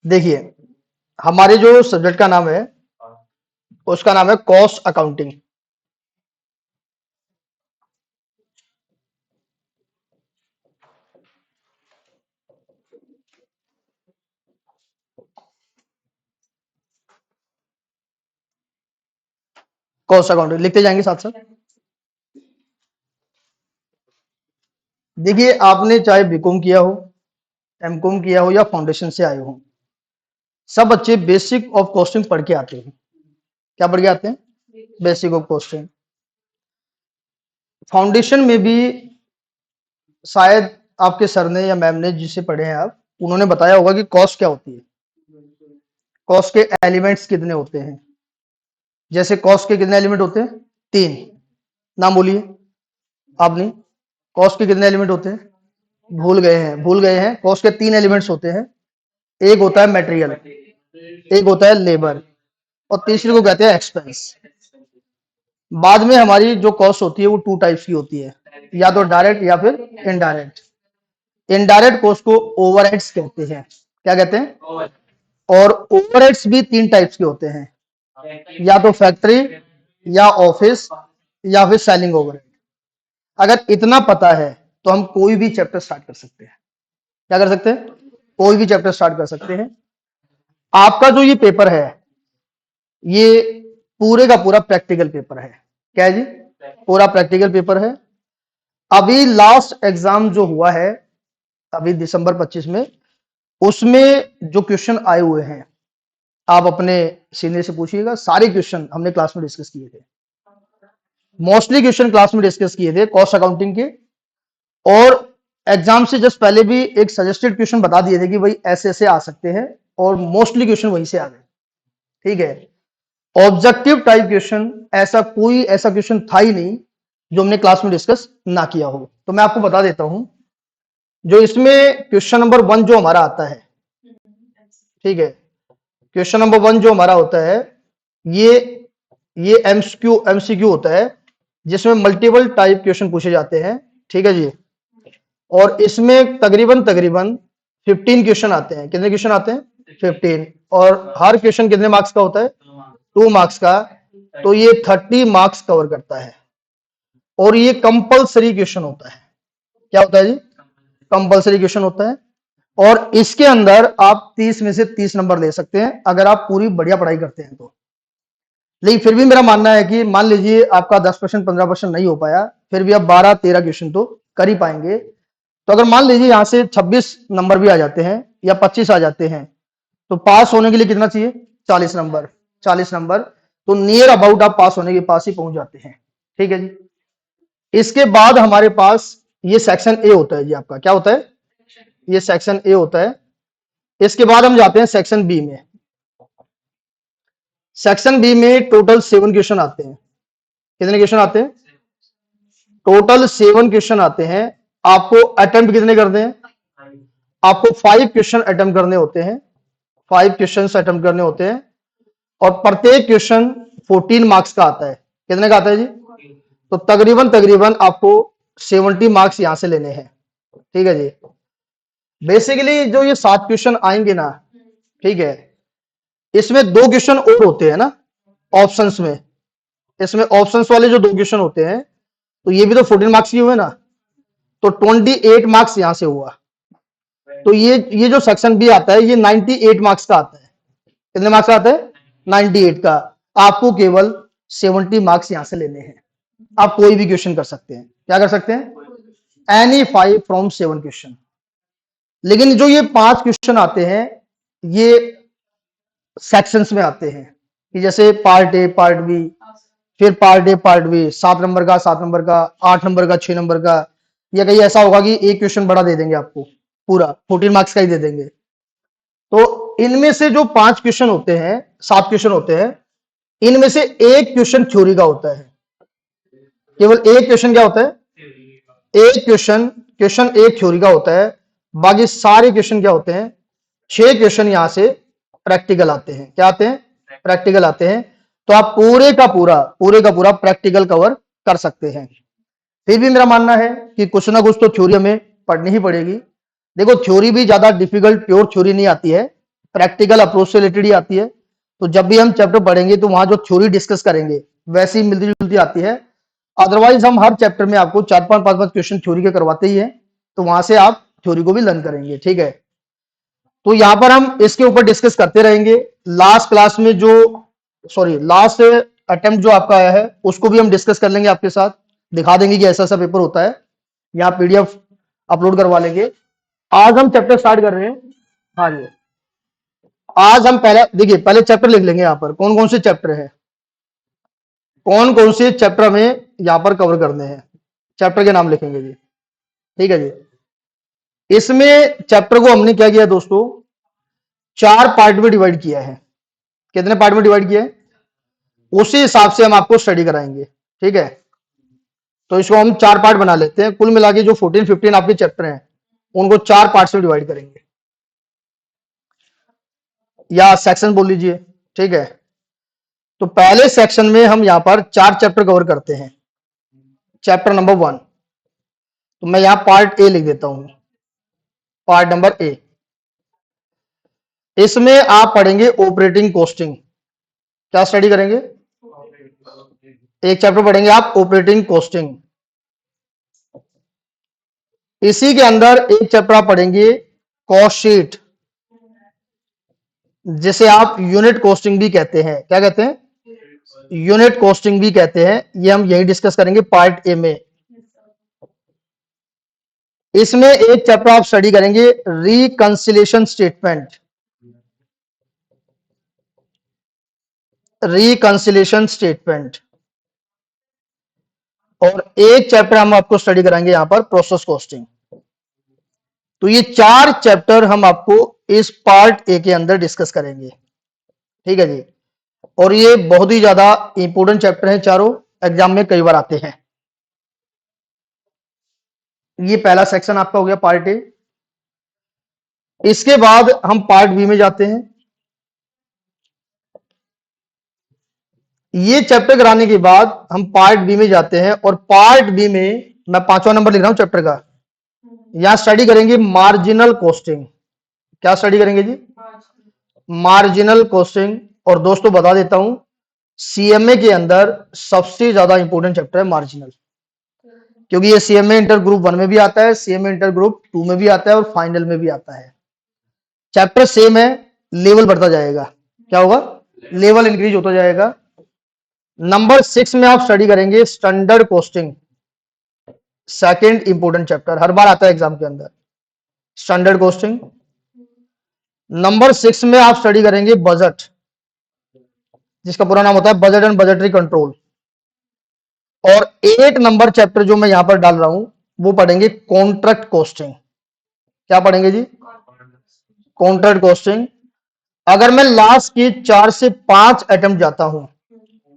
देखिए, हमारे जो सब्जेक्ट का नाम है उसका नाम है कॉस्ट अकाउंटिंग। कॉस्ट अकाउंटिंग लिखते जाएंगे साथ साथ। देखिए, आपने चाहे बीकॉम किया हो, एमकॉम किया हो या फाउंडेशन से आए हो, सब बच्चे बेसिक ऑफ कॉस्टिंग पढ़ के आते हैं। क्या पढ़ के आते हैं? Basic of costing. फाउंडेशन में भी शायद आपके सर ने या मैम ने जिसे पढ़े हैं आप, उन्होंने बताया होगा कि कॉस्ट क्या होती है, कॉस्ट के एलिमेंट्स कितने होते हैं। जैसे कॉस्ट के कितने एलिमेंट होते हैं? 3। नाम बोलिए आपने। कॉस्ट के कितने एलिमेंट होते हैं? भूल गए हैं, भूल गए हैं। कॉस्ट के 3 एलिमेंट्स होते हैं। एक होता है मटेरियल, एक होता है लेबर, और तीसरे को कहते हैं एक्सपेंस। बाद में हमारी जो कॉस्ट होती है वो 2 टाइप्स की होती है, या तो डायरेक्ट या फिर इनडायरेक्ट। इनडायरेक्ट कॉस्ट को ओवरहेड्स कहते हैं। क्या कहते हैं? और ओवरहेड्स भी 3 टाइप्स के होते हैं, या तो फैक्ट्री, या ऑफिस, या फिर सेलिंग ओवरहेड। अगर इतना पता है तो हम कोई भी चैप्टर स्टार्ट कर सकते हैं। क्या कर सकते हैं? कोई भी चैप्टर स्टार्ट कर सकते हैं। आपका जो ये पेपर है, ये पूरे का पूरा प्रैक्टिकल पेपर है। क्या है जी? पूरा प्रैक्टिकल पेपर है। अभी लास्ट एग्जाम जो हुआ है अभी दिसंबर 25 में, उसमें जो क्वेश्चन आए हुए हैं, आप अपने सीनियर से पूछिएगा। सारे क्वेश्चन हमने क्लास में डिस्कस किए थे। मोस्टली क्वेश्चन क्लास में डिस्कस किए थे कॉस्ट अकाउंटिंग के, और एग्जाम से जस्ट पहले भी एक सजेस्टेड क्वेश्चन बता दिए थे कि भाई ऐसे ऐसे आ सकते हैं, और मोस्टली क्वेश्चन वहीं से आ गए। ठीक है। ऑब्जेक्टिव टाइप क्वेश्चन ऐसा कोई ऐसा क्वेश्चन था ही नहीं जो हमने क्लास में डिस्कस ना किया हो। तो मैं आपको बता देता हूं, जो इसमें क्वेश्चन नंबर 1 जो हमारा आता है, ठीक है, क्वेश्चन नंबर 1 जो हमारा होता है, ये एमसीक्यू होता है, जिसमें मल्टीपल टाइप क्वेश्चन पूछे जाते हैं। ठीक है जी। और इसमें तकरीबन तकरीबन 15 क्वेश्चन आते हैं। कितने क्वेश्चन आते हैं? 15। और हर क्वेश्चन कितने मार्क्स का होता है? 2 मार्क्स का। तो ये 30 मार्क्स कवर करता है, और ये कंपलसरी क्वेश्चन होता है। क्या होता है जी? कंपलसरी क्वेश्चन होता है। और इसके अंदर आप 30 में से 30 नंबर ले सकते हैं अगर आप पूरी बढ़िया पढ़ाई करते हैं तो। लेकिन फिर भी मेरा मानना है कि मान लीजिए आपका 10% 15% नहीं हो पाया, फिर भी आप 12-13 क्वेश्चन तो कर ही पाएंगे। तो अगर मान लीजिए यहां से 26 नंबर भी आ जाते हैं या 25 आ जाते हैं, तो पास होने के लिए कितना चाहिए? 40 नंबर। 40 नंबर, तो नियर अबाउट आप पास होने के पास ही पहुंच जाते हैं। ठीक है जी। इसके बाद हमारे पास ये सेक्शन ए होता है जी। आपका क्या होता है? ये सेक्शन ए होता है। इसके बाद हम जाते हैं सेक्शन बी में। सेक्शन बी में टोटल 7 क्वेश्चन आते हैं। कितने क्वेश्चन आते हैं? टोटल 7 क्वेश्चन आते हैं। आपको अटेम्प्ट कितने करने हैं? आपको 5 क्वेश्चन अटेम्प्ट करने होते हैं। 5 क्वेश्चन अटेम्प्ट करने होते हैं, और प्रत्येक क्वेश्चन 14 मार्क्स का आता है। कितने का आता है जी? तो तकरीबन तकरीबन आपको 70 मार्क्स यहां से लेने हैं। ठीक है जी। बेसिकली जो ये 7 क्वेश्चन आएंगे ना, ठीक है, इसमें 2 क्वेश्चन और होते हैं ना ऑप्शंस में। इसमें ऑप्शंस वाले जो 2 क्वेश्चन होते हैं, तो ये भी तो 14 मार्क्स के हुए ना, तो 28 मार्क्स यहां से हुआ। तो ये जो सेक्शन बी आता है, ये 98 मार्क्स का आता है। कितने मार्क्स का आता है? 98 का। आपको केवल 70 मार्क्स यहां से लेने हैं। आप कोई भी क्वेश्चन कर सकते हैं। क्या कर सकते हैं? Any 5 from 7 question. लेकिन जो ये 5 क्वेश्चन आते हैं, ये सेक्शंस में आते हैं, कि जैसे पार्ट ए, पार्ट बी, फिर part A, part B, 7 number का, 7 नंबर का, 8 नंबर का, 6 नंबर का, या कहीं ऐसा होगा कि एक क्वेश्चन बड़ा दे देंगे आपको, पूरा 14 मार्क्स का ही दे देंगे। तो इनमें से जो 5 क्वेश्चन होते हैं, 7 क्वेश्चन होते हैं, इनमें से एक क्वेश्चन थ्योरी का होता है। केवल एक क्वेश्चन क्या होता है? एक क्वेश्चन एक थ्योरी का होता है। बाकी सारे क्वेश्चन क्या होते हैं? 6 क्वेश्चन यहां से प्रैक्टिकल आते हैं। क्या आते हैं? प्रैक्टिकल आते हैं। तो आप पूरे का पूरा प्रैक्टिकल कवर कर सकते हैं। फिर भी मेरा मानना है कि कुछ ना कुछ तो थ्योरी हमें पढ़नी ही पड़ेगी। देखो, थ्योरी भी ज्यादा डिफिकल्ट प्योर थ्योरी नहीं आती है। प्रैक्टिकल अप्रोच से रिलेटेड ही आती है। तो जब भी हम चैप्टर पढ़ेंगे तो वहां जो थ्योरी डिस्कस करेंगे वैसी मिलती जुलती आती है। अदरवाइज हम हर चैप्टर में आपको 4-5 क्वेश्चन थ्योरी के करवाते ही है, तो वहां से आप थ्योरी को भी लर्न करेंगे। ठीक है, तो यहां पर हम इसके ऊपर डिस्कस करते रहेंगे। लास्ट क्लास में जो लास्ट अटेम्प्ट जो आपका आया है उसको भी हम डिस्कस कर लेंगे आपके साथ, दिखा देंगे कि ऐसा ऐसा पेपर होता है, यहाँ पीडीएफ अपलोड करवा लेंगे। आज हम चैप्टर स्टार्ट कर रहे हैं। हाँ जी, आज हम पहले देखिए, पहले चैप्टर लिख लेंगे यहाँ पर कौन कौन से चैप्टर है, कौन कौन से चैप्टर हमें यहाँ पर कवर करने हैं, चैप्टर के नाम लिखेंगे जी। ठीक है जी, इसमें चैप्टर को हमने क्या किया दोस्तों, 4 पार्ट में डिवाइड किया है। कितने पार्ट में डिवाइड किया है, उसी हिसाब से हम आपको स्टडी कराएंगे। ठीक है, तो इसको हम 4 पार्ट बना लेते हैं। कुल मिला के जो 14-15 आपके चैप्टर हैं उनको 4 पार्ट में डिवाइड करेंगे, या सेक्शन बोल लीजिए। ठीक है, तो पहले सेक्शन में हम यहां पर 4 चैप्टर कवर करते हैं। चैप्टर नंबर 1, तो मैं यहां पार्ट ए लिख देता हूं, पार्ट नंबर ए। इसमें आप पढ़ेंगे ऑपरेटिंग कॉस्टिंग। क्या स्टडी करेंगे, एक चैप्टर पढ़ेंगे आप ऑपरेटिंग कॉस्टिंग। इसी के अंदर एक चैप्टर आप पढ़ेंगे कॉस्ट शीट, जिसे आप यूनिट कॉस्टिंग भी कहते हैं। क्या कहते हैं, यूनिट कॉस्टिंग भी कहते हैं। ये हम यही डिस्कस करेंगे पार्ट ए में। इसमें एक चैप्टर आप स्टडी करेंगे रिकंसिलिएशन स्टेटमेंट, रिकंसिलिएशन स्टेटमेंट। और एक चैप्टर हम आपको स्टडी कराएंगे यहां पर प्रोसेस कॉस्टिंग। तो ये 4 चैप्टर हम आपको इस पार्ट ए के अंदर डिस्कस करेंगे। ठीक है जी, और ये बहुत ही ज्यादा इंपॉर्टेंट चैप्टर हैं, चारों एग्जाम में कई बार आते हैं। ये पहला सेक्शन आपका हो गया पार्ट ए। इसके बाद हम पार्ट बी में जाते हैं। ये चैप्टर कराने के बाद हम पार्ट बी में जाते हैं, और पार्ट बी में मैं 5वां नंबर लिख रहा हूं चैप्टर का। यहां स्टडी करेंगे मार्जिनल कॉस्टिंग। क्या स्टडी करेंगे जी, मार्जिनल कॉस्टिंग। और दोस्तों बता देता हूं, सीएमए के अंदर सबसे ज्यादा इंपॉर्टेंट चैप्टर है मार्जिनल, क्योंकि ये सीएमए इंटर ग्रुप 1 में भी आता है, सीएमए इंटर ग्रुप 2 में भी आता है, और फाइनल में भी आता है। चैप्टर सेम है, लेवल बढ़ता जाएगा। क्या होगा, लेवल इंक्रीज होता जाएगा। नंबर 6 में आप स्टडी करेंगे standard costing, second important chapter, हर बार आता है एग्जाम के अंदर, स्टैंडर्ड कॉस्टिंग। नंबर 6 में आप स्टडी करेंगे बजट, जिसका पूरा नाम होता है बजट एंड बजटरी कंट्रोल। और 8 नंबर चैप्टर जो मैं यहां पर डाल रहा हूं वो पढ़ेंगे कॉन्ट्रैक्ट कॉस्टिंग। क्या पढ़ेंगे जी, कॉन्ट्रैक्ट कॉस्टिंग। अगर मैं लास्ट की 4 से 5 अटेम्प्ट जाता हूं,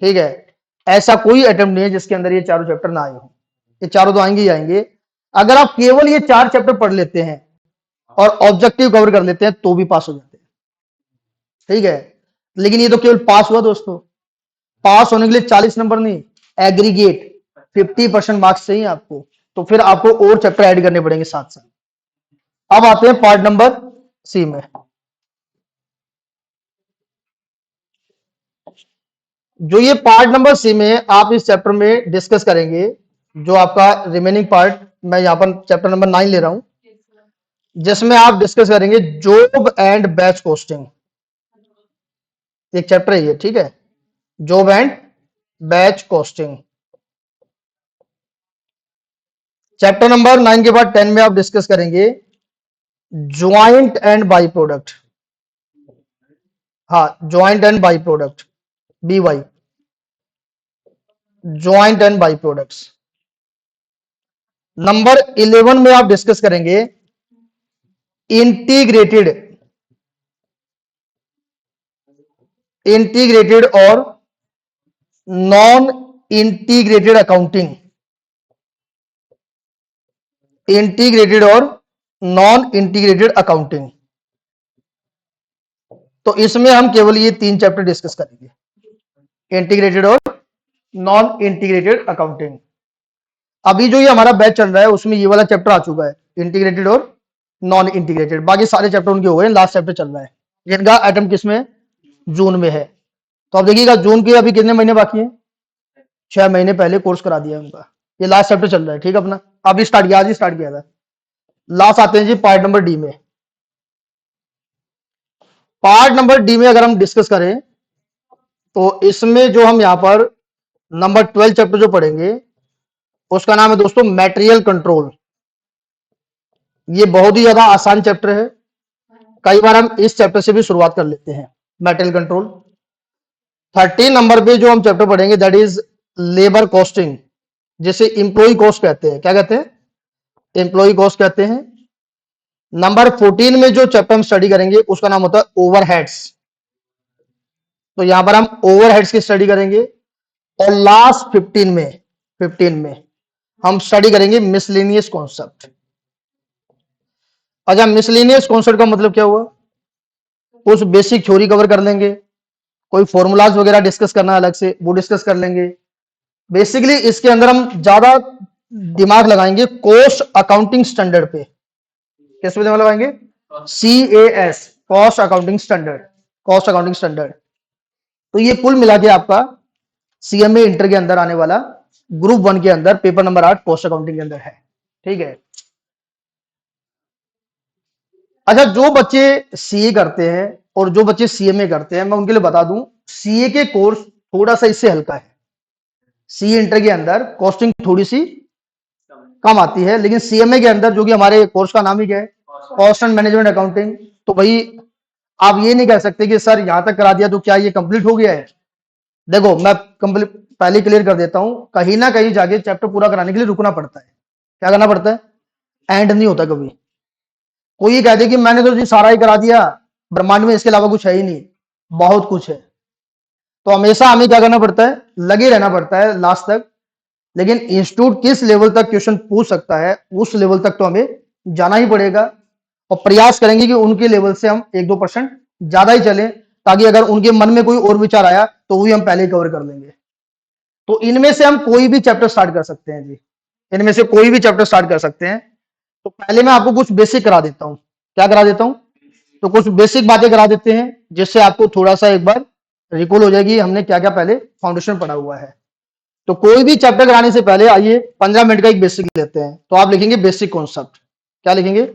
ठीक है, ऐसा कोई अटेम्प्ट नहीं है जिसके अंदर ये चारों चैप्टर ना आए हो, ये चारों तो आएंगे ही आएंगे। अगर आप केवल ये 4 चैप्टर पढ़ लेते हैं और ऑब्जेक्टिव कवर कर लेते हैं तो भी पास हो जाते हैं। ठीक है, लेकिन ये तो केवल पास हुआ दोस्तों, पास होने के लिए 40 नंबर नहीं, एग्रीगेट 50% मार्क्स चाहिए आपको, तो फिर आपको और चैप्टर ऐड करने पड़ेंगे साथ साथ। अब आते हैं पार्ट नंबर सी में। जो ये पार्ट नंबर सी में आप इस चैप्टर में डिस्कस करेंगे, जो आपका रिमेनिंग पार्ट, मैं यहां पर चैप्टर नंबर 9 ले रहा हूं, जिसमें आप डिस्कस करेंगे जॉब एंड बैच कॉस्टिंग। एक चैप्टर है ये, ठीक है, job and batch costing. Chapter number 9 के बाद 10 में आप डिस्कस करेंगे ज्वाइंट एंड बाई प्रोडक्ट। हाँ, joint and by product, BY, joint and by products. Number 11 में आप डिस्कस करेंगे इंटीग्रेटेड, इंटीग्रेटेड और नॉन इंटीग्रेटेड अकाउंटिंग, इंटीग्रेटेड और नॉन इंटीग्रेटेड अकाउंटिंग। तो इसमें हम केवल ये 3 चैप्टर डिस्कस करेंगे, इंटीग्रेटेड और नॉन इंटीग्रेटेड अकाउंटिंग। अभी जो ये हमारा बैच चल रहा है उसमें ये वाला चैप्टर आ चुका है, इंटीग्रेटेड और नॉन इंटीग्रेटेड। बाकी सारे चैप्टर उनके हो गए, लास्ट चैप्टर चल रहा है जिनका एटम किस में है? जून में है। तो अब देखिएगा जून के अभी कितने महीने बाकी हैं? 6 महीने पहले कोर्स करा दिया उनका। ये लास्ट चैप्टर चल रहा है, ठीक है अपना। अभी स्टार्ट किया, आज ही स्टार्ट किया था। लास्ट आते हैं जी पार्ट नंबर डी में। पार्ट नंबर डी में अगर हम डिस्कस करें तो इसमें जो हम यहां पर नंबर 12 चैप्टर जो पढ़ेंगे उसका नाम है दोस्तों मटेरियल कंट्रोल। ये बहुत ही ज्यादा आसान चैप्टर है। कई बार हम इस चैप्टर से भी शुरुआत कर लेते हैं, मटेरियल कंट्रोल। 13 नंबर पे जो हम चैप्टर पढ़ेंगे दैट इज लेबर कॉस्टिंग, जिसे इंप्लॉय कॉस्ट कहते हैं। क्या कहते हैं? एम्प्लॉय कॉस्ट कहते हैं। नंबर 14 में जो चैप्टर हम स्टडी करेंगे उसका नाम होता है ओवरहेड्स। तो यहां पर हम ओवरहेड्स की स्टडी करेंगे। और लास्ट 15 में हम स्टडी करेंगे मिसलेनियस कॉन्सेप्ट। अच्छा, मिसलेनियस कॉन्सेप्ट का मतलब क्या हुआ? कुछ बेसिक थ्योरी कवर कर लेंगे, कोई फॉर्मूलाज वगैरह डिस्कस करना है अलग से वो डिस्कस कर लेंगे। बेसिकली इसके अंदर हम ज्यादा दिमाग लगाएंगे कॉस्ट अकाउंटिंग स्टैंडर्ड पे। किस पे दिमाग लगाएंगे? CAS, cost accounting standard. Cost accounting standard. तो ये कुल मिला के आपका CMA इंटर के अंदर आने वाला ग्रुप 1 के अंदर पेपर नंबर 8 कॉस्ट अकाउंटिंग के अंदर है, ठीक है। अच्छा, जो बच्चे CA करते हैं और जो बच्चे CMA करते हैं, मैं उनके लिए बता दूं CA के कोर्स थोड़ा सा इससे हल्का है। CA इंटर के अंदर कॉस्टिंग थोड़ी सी कम आती है, लेकिन CMA के अंदर जो कि हमारे कोर्स का नाम ही क्या है, कॉस्ट एंड मैनेजमेंट अकाउंटिंग। तो भाई आप ये नहीं कह सकते कि सर यहां तक करा दिया तो क्या ये कंप्लीट हो गया है। देखो मैं कंप्लीट पहले क्लियर कर देता हूं, कहीं ना कहीं जाके चैप्टर पूरा कराने के लिए रुकना पड़ता है। क्या करना पड़ता है? एंड नहीं होता कभी। कोई ये कह दे कि मैंने तो जी सारा ही करा दिया, ब्रह्मांड में इसके अलावा कुछ है ही नहीं, बहुत कुछ है। तो हमेशा हमें क्या करना पड़ता है? लगे रहना पड़ता है लास्ट तक। लेकिन इंस्टीट्यूट किस लेवल तक क्वेश्चन पूछ सकता है उस लेवल तक तो हमें जाना ही पड़ेगा। और प्रयास करेंगे कि उनके लेवल से हम 1-2% ज्यादा ही चलें, ताकि अगर उनके मन में कोई और विचार आया तो वही हम पहले कवर कर लेंगे। तो इनमें से हम कोई भी चैप्टर स्टार्ट कर सकते हैं जी, इनमें से कोई भी चैप्टर स्टार्ट कर सकते हैं। तो पहले मैं आपको कुछ बेसिक करा देता हूं। क्या करा देता हूं? तो कुछ बेसिक बातें करा देते हैं, जिससे आपको थोड़ा सा एक बार रिकॉल हो जाएगी हमने क्या क्या पहले फाउंडेशन पढ़ा हुआ है। तो कोई भी चैप्टर कराने से पहले आइए 15 मिनट का एक बेसिक लेते हैं। तो आप लिखेंगे बेसिक कॉन्सेप्ट। क्या लिखेंगे?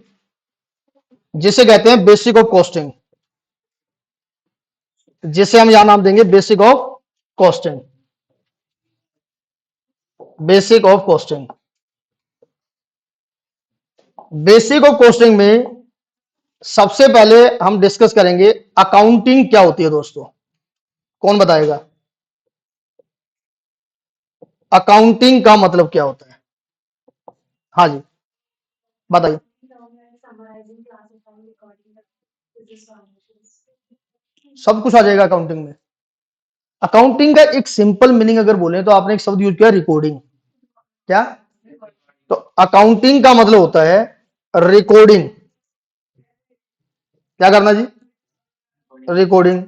जिसे कहते हैं बेसिक ऑफ कॉस्टिंग, जिसे हम यहां नाम देंगे basic of costing. Basic of costing. Basic of costing में सबसे पहले हम डिस्कस करेंगे अकाउंटिंग क्या होती है दोस्तों। कौन बताएगा? अकाउंटिंग का मतलब क्या होता है? हाँ जी बताइए। सब कुछ आ जाएगा अकाउंटिंग में। अकाउंटिंग का एक सिंपल मीनिंग अगर बोले तो आपने एक शब्द यूज किया रिकॉर्डिंग। क्या? तो अकाउंटिंग का मतलब होता है रिकॉर्डिंग। क्या करना जी? रिकॉर्डिंग।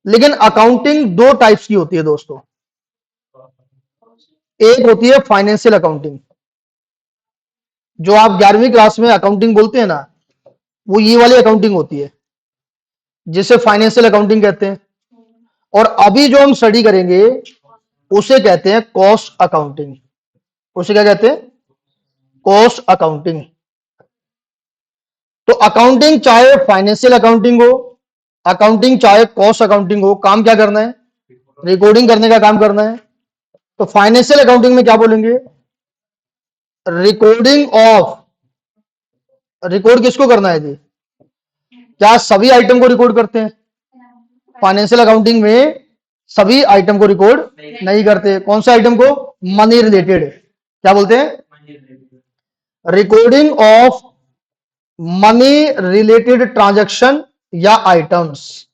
लेकिन अकाउंटिंग दो टाइप्स की होती है दोस्तों। एक होती है फाइनेंशियल अकाउंटिंग, जो आप 11वीं क्लास में अकाउंटिंग बोलते हैं ना, वो ये वाली अकाउंटिंग होती है जिसे फाइनेंशियल अकाउंटिंग कहते हैं। और अभी जो हम स्टडी करेंगे उसे कहते हैं कॉस्ट अकाउंटिंग। उसे क्या कहते हैं? Cost accounting. तो अकाउंटिंग चाहे फाइनेंशियल अकाउंटिंग हो, अकाउंटिंग चाहे कॉस्ट अकाउंटिंग हो, काम क्या करना है? रिकॉर्डिंग करने का काम करना है। तो फाइनेंशियल अकाउंटिंग में क्या बोलेंगे? Recording of. रिकॉर्ड किसको करना है जी? क्या सभी आइटम को रिकॉर्ड करते हैं? फाइनेंशियल अकाउंटिंग में सभी आइटम को रिकॉर्ड नहीं करते। कौन से आइटम को? Money related. क्या बोलते हैं? Recording of money related transaction या आइटम्स।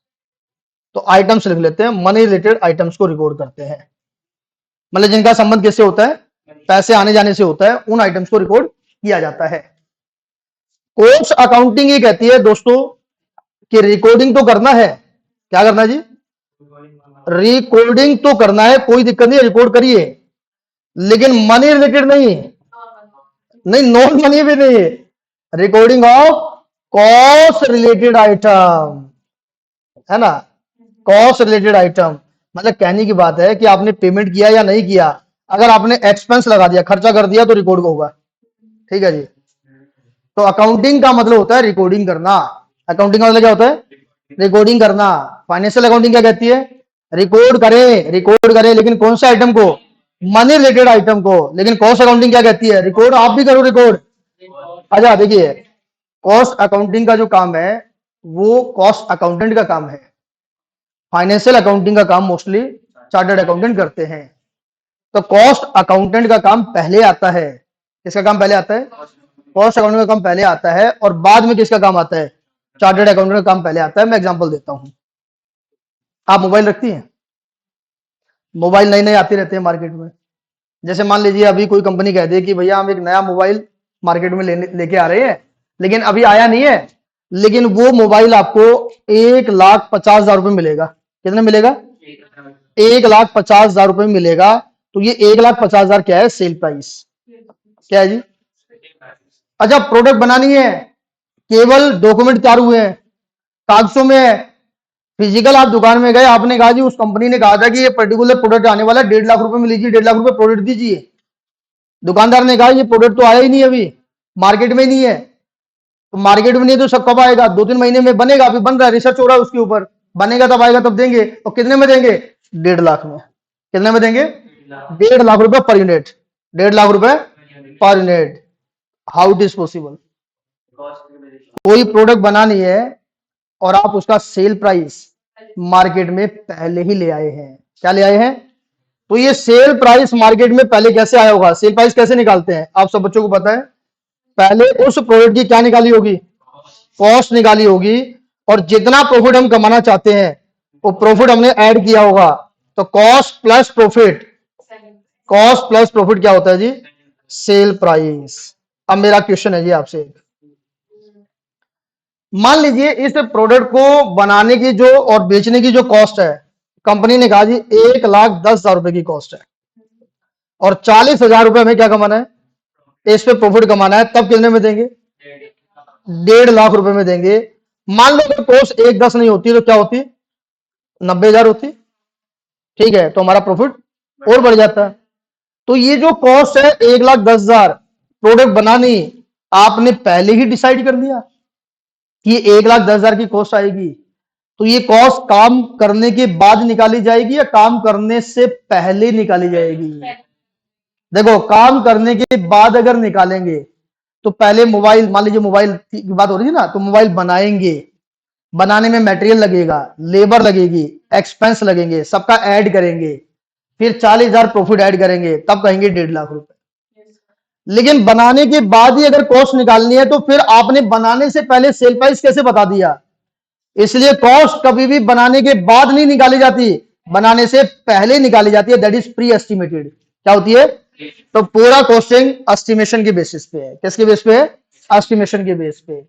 तो आइटम्स लिख लेते हैं, मनी रिलेटेड आइटम्स को रिकॉर्ड करते हैं। मतलब जिनका संबंध किससे होता है? पैसे आने जाने से होता है, उन आइटम्स को रिकॉर्ड किया जाता है। कॉस्ट अकाउंटिंग ये कहती है दोस्तों कि रिकॉर्डिंग तो करना है। क्या करना है जी? रिकॉर्डिंग तो करना है, कोई दिक्कत नहीं, रिकॉर्ड करिए, लेकिन मनी रिलेटेड नहीं, नहीं नॉन मनी भी नहीं। Recording of cost related item. है ना। कॉस्ट रिलेटेड आइटम मतलब कहने की बात है कि आपने पेमेंट किया या नहीं किया, अगर आपने एक्सपेंस लगा दिया, खर्चा कर दिया तो रिकॉर्ड होगा। ठीक है जी। तो अकाउंटिंग का मतलब होता है रिकॉर्डिंग करना। अकाउंटिंग का मतलब क्या होता है? रिकॉर्डिंग करना। फाइनेंशियल अकाउंटिंग क्या कहती है? रिकॉर्ड करे, रिकॉर्ड करे, लेकिन कौन से आइटम को? मनी रिलेटेड आइटम को। लेकिन कॉस्ट अकाउंटिंग क्या कहती है? रिकॉर्ड आप भी करो रिकॉर्ड। अच्छा देखिए, कॉस्ट अकाउंटिंग का जो काम है वो कॉस्ट अकाउंटेंट का काम है। फाइनेंशियल अकाउंटिंग का काम मोस्टली चार्टर्ड अकाउंटेंट करते हैं। तो कॉस्ट अकाउंटेंट का काम पहले आता है। किसका काम पहले आता है? कॉस्ट अकाउंटिंग का काम पहले आता है, और बाद में किसका काम आता है? चार्टर्ड अकाउंटेंट का काम पहले आता है। मैं एग्जांपल देता हूं। आप मोबाइल रखती हैं? मोबाइल नए नए आते रहते हैं मार्केट में। जैसे मान लीजिए अभी कोई कंपनी कह दे कि भैया हम एक नया मोबाइल मार्केट में लेके आ रहे हैं, लेकिन अभी आया नहीं है, लेकिन वो मोबाइल आपको 1,50,000 रुपए मिलेगा। कितने मिलेगा? 1,50,000 रुपए मिलेगा। तो ये 1,50,000 क्या है? Sale price. क्या है जी? अच्छा, प्रोडक्ट बनानी है, केवल डॉक्यूमेंट तैयार हुए हैं, कागजों में है, फिजिकल आप दुकान में गए, आपने कहा जी, उस कंपनी ने कहा था कि ये पर्टिकुलर प्रोडक्ट आने वाला है, 1,50,000 रुपए में लीजिए, 1,50,000 रुपए प्रोडक्ट दीजिए। दुकानदार ने कहा ये प्रोडक्ट तो आया ही नहीं, अभी मार्केट में नहीं है। तो मार्केट में नहीं तो सब कब आएगा? 2-3 महीने में बनेगा, अभी बन रहा है, रिसर्च हो रहा है उसके ऊपर, बनेगा तब आएगा, तब देंगे। और कितने में देंगे? 1,50,000 में। कितने में देंगे? 1,50,000 रुपए पर यूनिट। 1,50,000 रुपए per unit. How it is possible? कोई प्रोडक्ट बनानी है और आप उसका सेल प्राइस मार्केट में पहले ही ले आए हैं। क्या ले आए हैं? तो ये सेल प्राइस मार्केट में पहले कैसे आया होगा? सेल प्राइस कैसे निकालते हैं आप सब बच्चों को पता है? पहले उस प्रोडक्ट की क्या निकाली होगी? कॉस्ट निकाली होगी। और जितना प्रॉफिट हम कमाना चाहते हैं वो प्रॉफिट हमने ऐड किया होगा। तो cost plus profit, cost plus profit क्या होता है जी? Sale price. अब मेरा क्वेश्चन है जी आपसे, मान लीजिए इस प्रोडक्ट को बनाने की जो और बेचने की जो कॉस्ट है, कंपनी ने कहा जी 1,10,000 रुपए की कॉस्ट है, और 40,000 रुपए में क्या कमाना है? इस पे प्रॉफिट कमाना है, तब कितने में देंगे? 1,50,000 रुपए में देंगे। मान लो अगर कॉस्ट 1,10 नहीं होती तो क्या होती? 90,000 होती। ठीक है, तो हमारा प्रॉफिट और बढ़ जाता है। तो ये जो कॉस्ट है 1,10,000 प्रोडक्ट बनानी, आपने पहले ही डिसाइड कर लिया कि 1,10,000 की कॉस्ट आएगी। तो ये कॉस्ट काम करने के बाद निकाली जाएगी या काम करने से पहले निकाली जाएगी? देखो, काम करने के बाद अगर निकालेंगे तो पहले मोबाइल, मान लीजिए मोबाइल की बात हो रही है ना, तो मोबाइल बनाएंगे, बनाने में मटेरियल लगेगा, लेबर लगेगी, एक्सपेंस लगेंगे, सबका ऐड करेंगे, फिर 40,000 प्रॉफिट ऐड करेंगे, तब कहेंगे 1,50,000 रुपए। लेकिन बनाने के बाद ही अगर कॉस्ट निकालनी है तो फिर आपने बनाने से पहले सेल प्राइस कैसे बता दिया? इसलिए कॉस्ट कभी भी बनाने के बाद नहीं निकाली जाती, बनाने से पहले निकाली जाती है। That is pre estimated. क्या होती है? तो पूरा कॉस्टिंग एस्टिमेशन के बेसिस पे है। किसके बेस पे है? एस्टिमेशन के बेस पे।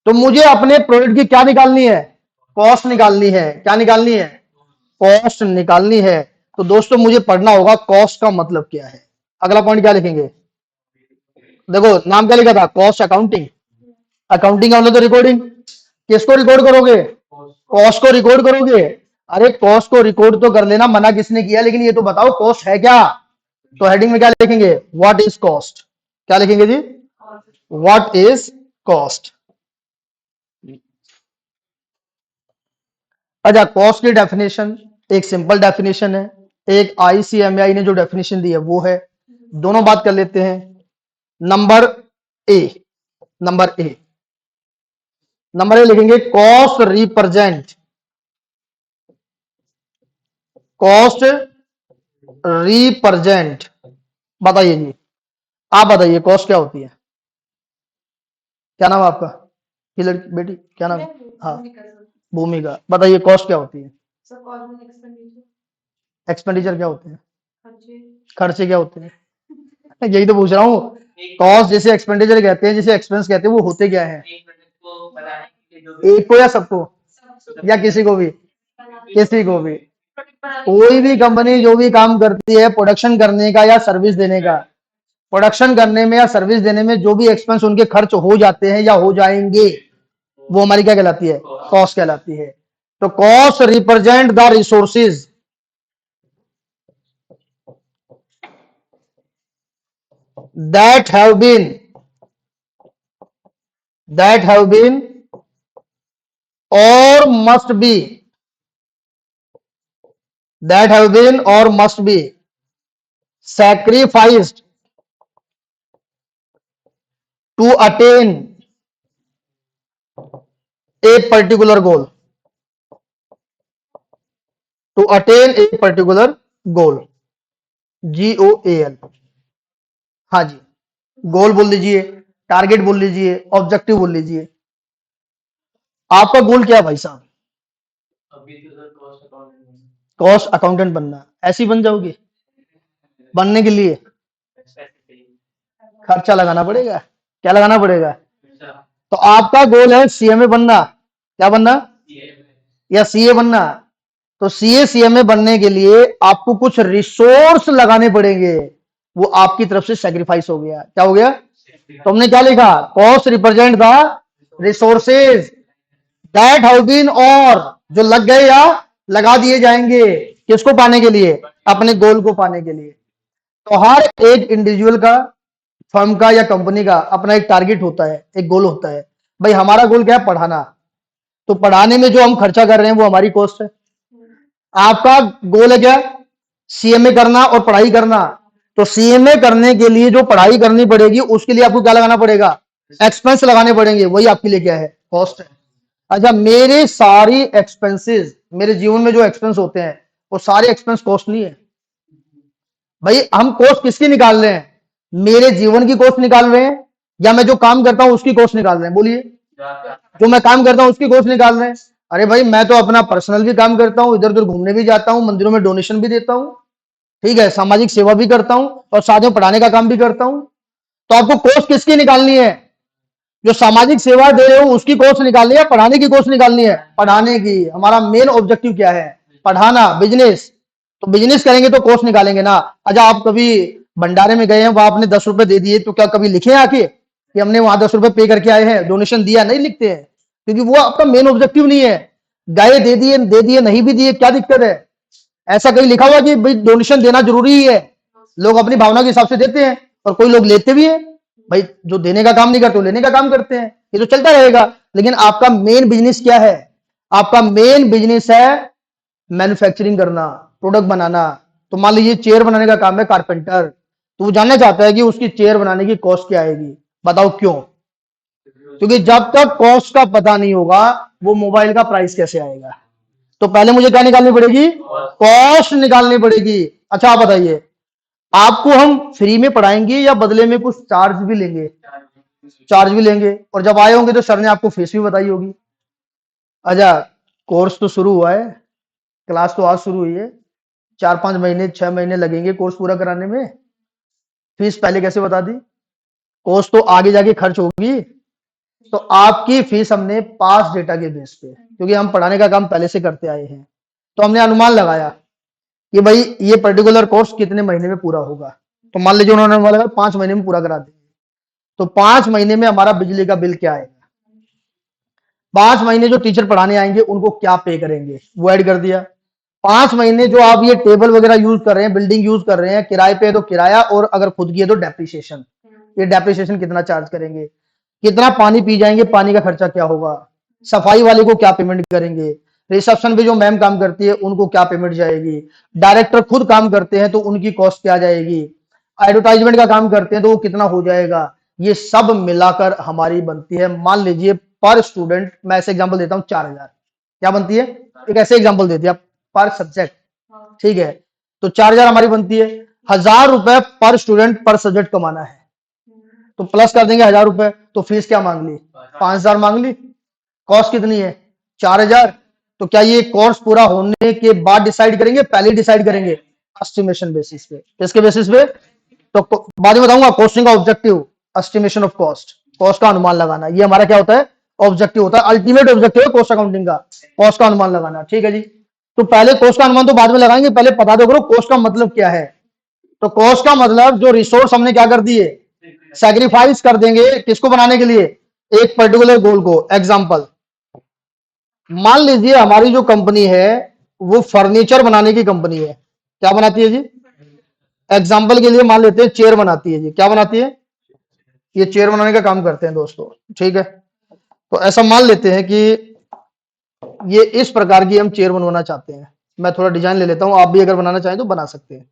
तो मुझे अपने प्रोडक्ट की क्या निकालनी है? कॉस्ट निकालनी है। क्या निकालनी है? कॉस्ट निकालनी है। तो दोस्तों मुझे पढ़ना होगा कॉस्ट का मतलब क्या है। अगला पॉइंट क्या लिखेंगे? देखो, नाम क्या लिखा था? Cost accounting. अकाउंटिंग का मतलब तो रिकॉर्डिंग। किसको रिकॉर्ड करोगे? कॉस्ट को रिकॉर्ड करोगे। अरे कॉस्ट को रिकॉर्ड तो कर लेना, मना किसने किया, लेकिन ये तो बताओ कॉस्ट है क्या? तो हेडिंग में क्या लिखेंगे? What is cost. क्या लिखेंगे जी? What is cost. अच्छा, कॉस्ट की डेफिनेशन एक सिंपल डेफिनेशन है, एक आईसीएमआई ने जो डेफिनेशन दी है वो है। दोनों बात कर लेते हैं। Number A, number A, number A लिखेंगे कॉस्ट रिप्रेजेंट, कॉस्ट रिप्रेजेंट। बताइए जी, आप बताइए कॉस्ट क्या होती है? क्या नाम है आपका? ये लड़की बेटी क्या नाम है? हाँ, भूमिका। बताइए कॉस्ट क्या होती है? एक्सपेंडिचर क्या होते हैं? खर्चे क्या होते हैं? यही तो पूछ रहा हूँ। कॉस्ट जैसे एक्सपेंडिचर कहते हैं, जैसे एक्सपेंस कहते हैं, वो होते क्या है? एक को या सबको? या किसी को भी? किसी को भी। कोई भी कंपनी जो भी काम करती है प्रोडक्शन करने का या सर्विस देने का, प्रोडक्शन करने में या सर्विस देने में जो भी एक्सपेंस उनके खर्च हो जाते हैं या हो जाएंगे, वो हमारी क्या कहलाती है? कॉस्ट कहलाती है। तो cost represent the resources that have been or must be sacrificed to attain a particular goal, GOAL। हाँ जी, गोल बोल लीजिए, टारगेट बोल लीजिए, ऑब्जेक्टिव बोल लीजिए। आपका गोल क्या है भाई साहब? कॉस्ट अकाउंटेंट बनना। ऐसी बन जाओगे? बनने के लिए खर्चा लगाना पड़ेगा। क्या लगाना पड़ेगा? तो आपका गोल है सीएमए बनना। क्या बनना? या सीए बनना। तो सीए सीएमए बनने के लिए आपको कुछ रिसोर्स लगाने पड़ेंगे, वो आपकी तरफ से सेक्रीफाइस हो गया। क्या हो गया? तो हमने क्या लिखा? Cost represent the resources that have been, और जो लग गए या लगा दिए जाएंगे, किसको पाने के लिए? अपने गोल को पाने के लिए। तो हर एक इंडिविजुअल का, फर्म का या कंपनी का अपना एक टारगेट होता है, एक गोल होता है। भाई हमारा गोल क्या है? पढ़ाना। तो पढ़ाने में जो हम खर्चा कर रहे हैं वो हमारी कॉस्ट है। आपका गोल है क्या? सीएमए करना और पढ़ाई करना। तो सीएमए करने के लिए जो पढ़ाई करनी पड़ेगी उसके लिए आपको क्या लगाना पड़ेगा? एक्सपेंस लगाने पड़ेंगे। वही आपके लिए क्या है? कॉस्ट है। अच्छा, मेरे सारी एक्सपेंसेस, मेरे जीवन में जो एक्सपेंस होते हैं वो सारे एक्सपेंस कॉस्ट नहीं है। भाई हम कॉस्ट किसकी निकाल रहे हैं? मेरे जीवन की कॉस्ट निकाल रहे हैं, या मैं जो काम करता हूं उसकी कॉस्ट निकाल रहे हैं? बोलिए। जो मैं काम करता हूं उसकी कॉस्ट निकाल रहे हैं। अरे भाई मैं तो अपना पर्सनल भी काम करता हूं, इधर उधर घूमने भी जाता हूं, मंदिरों में डोनेशन भी देता हूं, ठीक है, सामाजिक सेवा भी करता हूं, और साथ में पढ़ाने का काम भी करता हूं। तो आपको कॉस्ट किसकी निकालनी है? जो सामाजिक सेवा दे रहे हो उसकी कोर्स निकालनी है, पढ़ाने की कोर्स निकालनी है? पढ़ाने की। हमारा मेन ऑब्जेक्टिव क्या है? पढ़ाना, बिजनेस। तो बिजनेस करेंगे तो कोर्स निकालेंगे ना। अच्छा, आप कभी भंडारे में गए हैं, वहां आपने 10 रुपए दे दिए, तो क्या कभी लिखे आके कि हमने वहां 10 रुपए पे करके आए हैं, डोनेशन दिया? नहीं लिखते हैं, क्योंकि वो आपका मेन ऑब्जेक्टिव नहीं है। गए, दे दिए, नहीं भी दिए, क्या दिक्कत है? ऐसा कहीं लिखा हुआ कि भाई डोनेशन देना जरूरी ही है? लोग अपनी भावना के हिसाब से देते हैं, और कोई लोग लेते भी है। भाई जो देने का काम नहीं करते वो लेने का काम करते हैं, ये तो चलता रहेगा। लेकिन आपका मेन बिजनेस क्या है? आपका मेन बिजनेस है मैन्युफैक्चरिंग करना, प्रोडक्ट बनाना। तो मान लीजिए चेयर बनाने का काम है कारपेंटर, तो वो जानना चाहता है कि उसकी चेयर बनाने की कॉस्ट क्या आएगी। बताओ क्यों? क्योंकि जब तक कॉस्ट का पता नहीं होगा वो मोबाइल का प्राइस कैसे आएगा। तो पहले मुझे क्या निकालनी पड़ेगी? कॉस्ट निकालनी पड़ेगी। अच्छा आप बताइए, आपको हम फ्री में पढ़ाएंगे या बदले में कुछ चार्ज भी लेंगे? चार्ज भी लेंगे। और जब आए होंगे तो सर ने आपको फीस भी बताई होगी। अच्छा, कोर्स तो शुरू हुआ है, क्लास तो आज शुरू हुई है, 4-5 महीने 6 महीने लगेंगे कोर्स पूरा कराने में। फीस पहले कैसे बता दी? कोर्स तो आगे जाके खर्च होगी। तो आपकी फीस हमने पास डेटा के बेस पे, क्योंकि हम पढ़ाने का काम पहले से करते आए हैं, तो हमने अनुमान लगाया कि भाई ये पर्टिकुलर कोर्स कितने महीने में पूरा होगा। तो मान लीजिए उन्होंने अनुमान लगाया 5 महीने में पूरा करा देंगे। तो 5 महीने में हमारा बिजली का बिल क्या आएगा? 5 महीने जो टीचर पढ़ाने आएंगे उनको क्या पे करेंगे, वो ऐड कर दिया। 5 महीने जो आप ये टेबल वगैरह यूज कर रहे हैं, बिल्डिंग यूज कर रहे हैं, किराए पे है तो किराया, और अगर खुद की है तो डेप्रिसिएशन। ये डेप्रिसिएशन कितना चार्ज करेंगे, कितना पानी पी जाएंगे, पानी का खर्चा क्या होगा, सफाई वाले को क्या पेमेंट करेंगे, रिसेप्शन पे जो मैम काम करती है उनको क्या पेमेंट जाएगी, डायरेक्टर खुद काम करते हैं तो उनकी कॉस्ट क्या जाएगी, एडवर्टाइजमेंट का काम करते हैं तो वो कितना हो जाएगा। ये सब मिलाकर हमारी बनती है, मान लीजिए पर स्टूडेंट, मैं ऐसे एग्जांपल देता हूं, 4,000। क्या बनती है? एक ऐसे एग्जांपल दे दिया, पर सब्जेक्ट, ठीक है। तो 4,000 हमारी बनती है। 1,000 रुपए पर स्टूडेंट पर सब्जेक्ट कमाना है, तो प्लस कर देंगे 1,000 रुपए। तो फीस क्या मांग ली? 5,000 मांग ली। कॉस्ट कितनी है? 4,000। तो क्या ये कोर्स पूरा होने के बाद डिसाइड करेंगे, पहले डिसाइड करेंगे? एस्टिमेशन बेसिस पे। किसके बेसिस पे? तो बाद में बताऊंगा कॉस्टिंग का objective, estimation of cost, cost का अनुमान लगाना। ये हमारा क्या होता है? ऑब्जेक्टिव होता है, अल्टीमेट ऑब्जेक्टिव है कॉस्ट अकाउंटिंग का, कॉस्ट का अनुमान लगाना। ठीक है जी। तो पहले कॉस्ट का अनुमान तो बाद में लगाएंगे, पहले पता दो करो कॉस्ट का मतलब क्या है। तो कॉस्ट का मतलब जो रिसोर्स हमने क्या कर दिए, सैक्रिफाइस कर देंगे, किसको बनाने के लिए? एक पर्टिकुलर गोल को। एग्जाम्पल, मान लीजिए हमारी जो कंपनी है वो फर्नीचर बनाने की कंपनी है। क्या बनाती है जी? एग्जाम्पल के लिए मान लेते हैं चेयर बनाती है जी। क्या बनाती है? ये चेयर बनाने का काम करते हैं दोस्तों। ठीक है, तो ऐसा मान लेते हैं कि ये इस प्रकार की हम चेयर बनवाना चाहते हैं। मैं थोड़ा डिजाइन ले लेता हूं, आप भी अगर बनाना चाहें तो बना सकते हैं।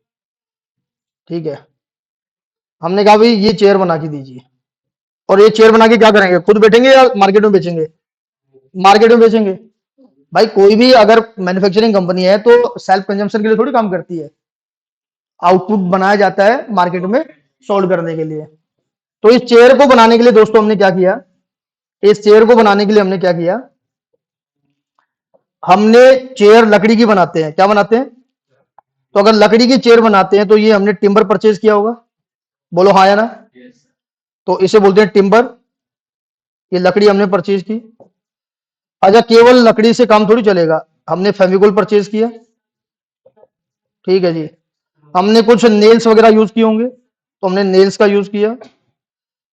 ठीक है, हमने कहा भाई ये चेयर बना के दीजिए, और ये चेयर बना के क्या करेंगे? खुद बैठेंगे या मार्केट में बेचेंगे? मार्केट में बेचेंगे। भाई कोई भी अगर मैन्युफैक्चरिंग कंपनी है तो सेल्फ कंजम्पशन के लिए थोड़ी काम करती है, आउटपुट बनाया जाता है मार्केट में सोल्ड करने के लिए। तो इस चेयर को बनाने के लिए दोस्तों हमने क्या किया? इस चेयर को बनाने के लिए हमने क्या किया? हमने चेयर लकड़ी की बनाते हैं। क्या बनाते हैं? तो अगर लकड़ी की चेयर बनाते हैं तो ये हमने टिम्बर परचेज किया होगा। बोलो हाँ या ना। तो इसे बोलते हैं टिम्बर। ये लकड़ी हमने परचेज की। अच्छा, केवल लकड़ी से काम थोड़ी चलेगा, हमने फेविकोल परचेज किया। ठीक है जी, हमने कुछ नेल्स वगैरह यूज किए होंगे तो हमने नेल्स का यूज किया,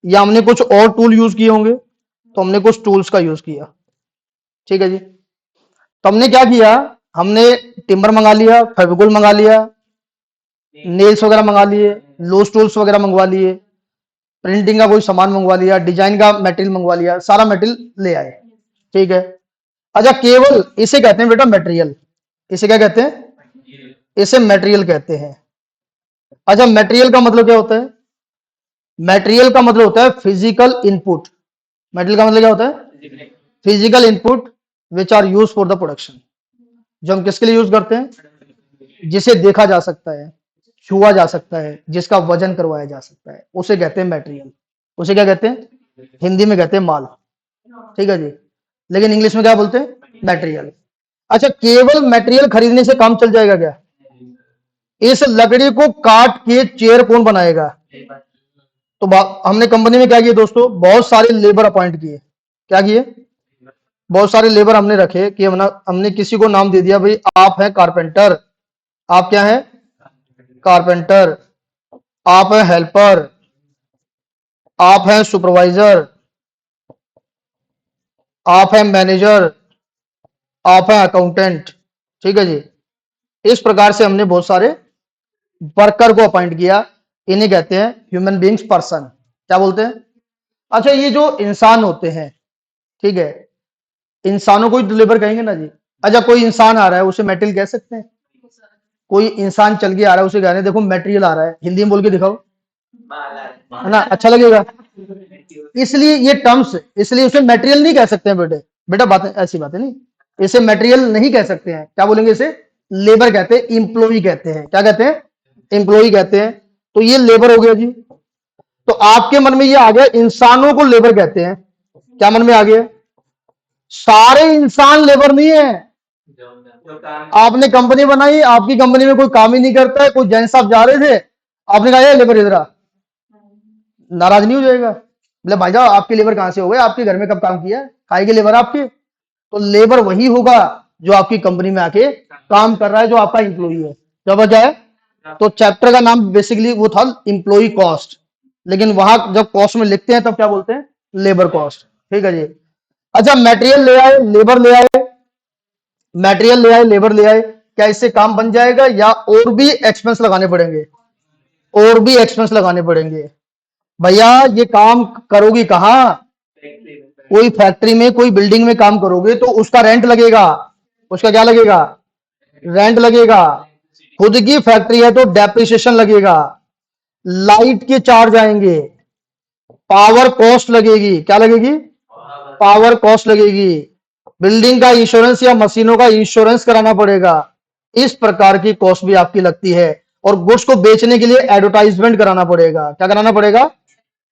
या हमने कुछ और टूल यूज किए होंगे तो हमने कुछ टूल्स का यूज किया। ठीक है जी, तो हमने क्या किया? हमने टिम्बर मंगा लिया, फेविकोल मंगा लिया, नेल्स वगैरह मंगा लिए, लोस टूल्स वगैरह मंगवा लिए, प्रिंटिंग का कोई सामान मंगवा लिया, डिजाइन का मटेरियल मंगवा लिया, सारा मटेरियल ले आए। ठीक है, अच्छा केवल इसे कहते हैं बेटा मटेरियल। इसे क्या कहते हैं? इसे मटेरियल कहते हैं। अच्छा, मटेरियल का मतलब क्या होता है? मटेरियल का मतलब होता है फिजिकल इनपुट। मटेरियल का मतलब क्या होता है? Physical input which are used for the production. जो हम किसके लिए यूज करते हैं? जिसे देखा जा सकता है, छुआ जा सकता है, जिसका वजन करवाया जा सकता है, उसे कहते हैं मटेरियल। उसे क्या कहते हैं? हिंदी में कहते हैं माल। ठीक है जी, लेकिन इंग्लिश में क्या बोलते हैं? मटेरियल। अच्छा, केवल मटेरियल खरीदने से काम चल जाएगा क्या? इस लकड़ी को काट के चेयर कौन बनाएगा? तो हमने कंपनी में क्या किया दोस्तों? बहुत सारे लेबर अपॉइंट किए। क्या किए? बहुत सारे लेबर हमने रखे कि हमने किसी को नाम दे दिया भाई आप हैं कारपेंटर, आप क्या हैं? कारपेंटर। आप हैं हेल्पर, आप हैं सुपरवाइजर, आप हैं मैनेजर, आप हैं अकाउंटेंट। ठीक है जी, इस प्रकार से हमने बहुत सारे वर्कर को अपॉइंट किया। इन्हें कहते हैं ह्यूमन बींग्स, पर्सन। क्या बोलते हैं? अच्छा, ये जो इंसान होते हैं, ठीक है, इंसानों को ही लेबर कहेंगे ना जी। अच्छा, कोई इंसान आ रहा है उसे मेटेरियल कह सकते हैं? कोई इंसान चल के आ रहा है उसे कहने देखो मटेरियल आ रहा है, हिंदी में बोल के दिखाओ, है ना, अच्छा लगेगा। इसलिए ये टर्म्स, इसलिए उसे मटेरियल नहीं कह सकते हैं बेटे। बेटा बात ऐसी बात है नहीं, इसे मटेरियल नहीं कह सकते हैं। क्या बोलेंगे? इसे लेबर कहते हैं, इंप्लॉई कहते हैं। क्या कहते हैं? इंप्लॉई कहते हैं। तो ये लेबर हो गया जी। तो आपके मन में ये आ गया इंसानों को लेबर कहते हैं। क्या मन में आ गया? सारे इंसान लेबर नहीं है। आपने कंपनी बनाई, आपकी कंपनी में कोई काम ही नहीं करता है, कोई जैन साहब जा रहे थे, आपने कहा लेबर इधर आ, नाराज नहीं हो जाएगा? बोले भाई साहब आपके लेबर कहां से हो गए, आपके घर में कब काम किया है, खाएगी लेबर आपके? तो लेबर वही होगा जो आपकी कंपनी में आके काम कर रहा है, जो आपका इंप्लॉई है। क्या वजह है? तो चैप्टर का नाम बेसिकली वो था इंप्लॉई कॉस्ट, लेकिन वहां जब कॉस्ट में लिखते हैं तब क्या बोलते हैं? Labour cost. ठीक है जी। अच्छा, मटेरियल ले आए, लेबर ले आए, मटेरियल ले आए, लेबर ले आए, क्या इससे काम बन जाएगा या और भी एक्सपेंस लगाने पड़ेंगे? और भी एक्सपेंस लगाने पड़ेंगे। भैया ये काम करोगी कहां? कोई फैक्ट्री में, कोई बिल्डिंग में काम करोगे तो उसका रेंट लगेगा। उसका क्या लगेगा? रेंट लगेगा। खुद की फैक्ट्री है तो डेप्रिसिएशन लगेगा, लाइट के चार्ज आएंगे, पावर कॉस्ट लगेगी। क्या लगेगी? पावर कॉस्ट लगेगी, बिल्डिंग का इंश्योरेंस या मशीनों का इंश्योरेंस कराना पड़ेगा। इस प्रकार की कॉस्ट भी आपकी लगती है। और गुड्स को बेचने के लिए एडवर्टाइजमेंट कराना पड़ेगा। क्या कराना पड़ेगा?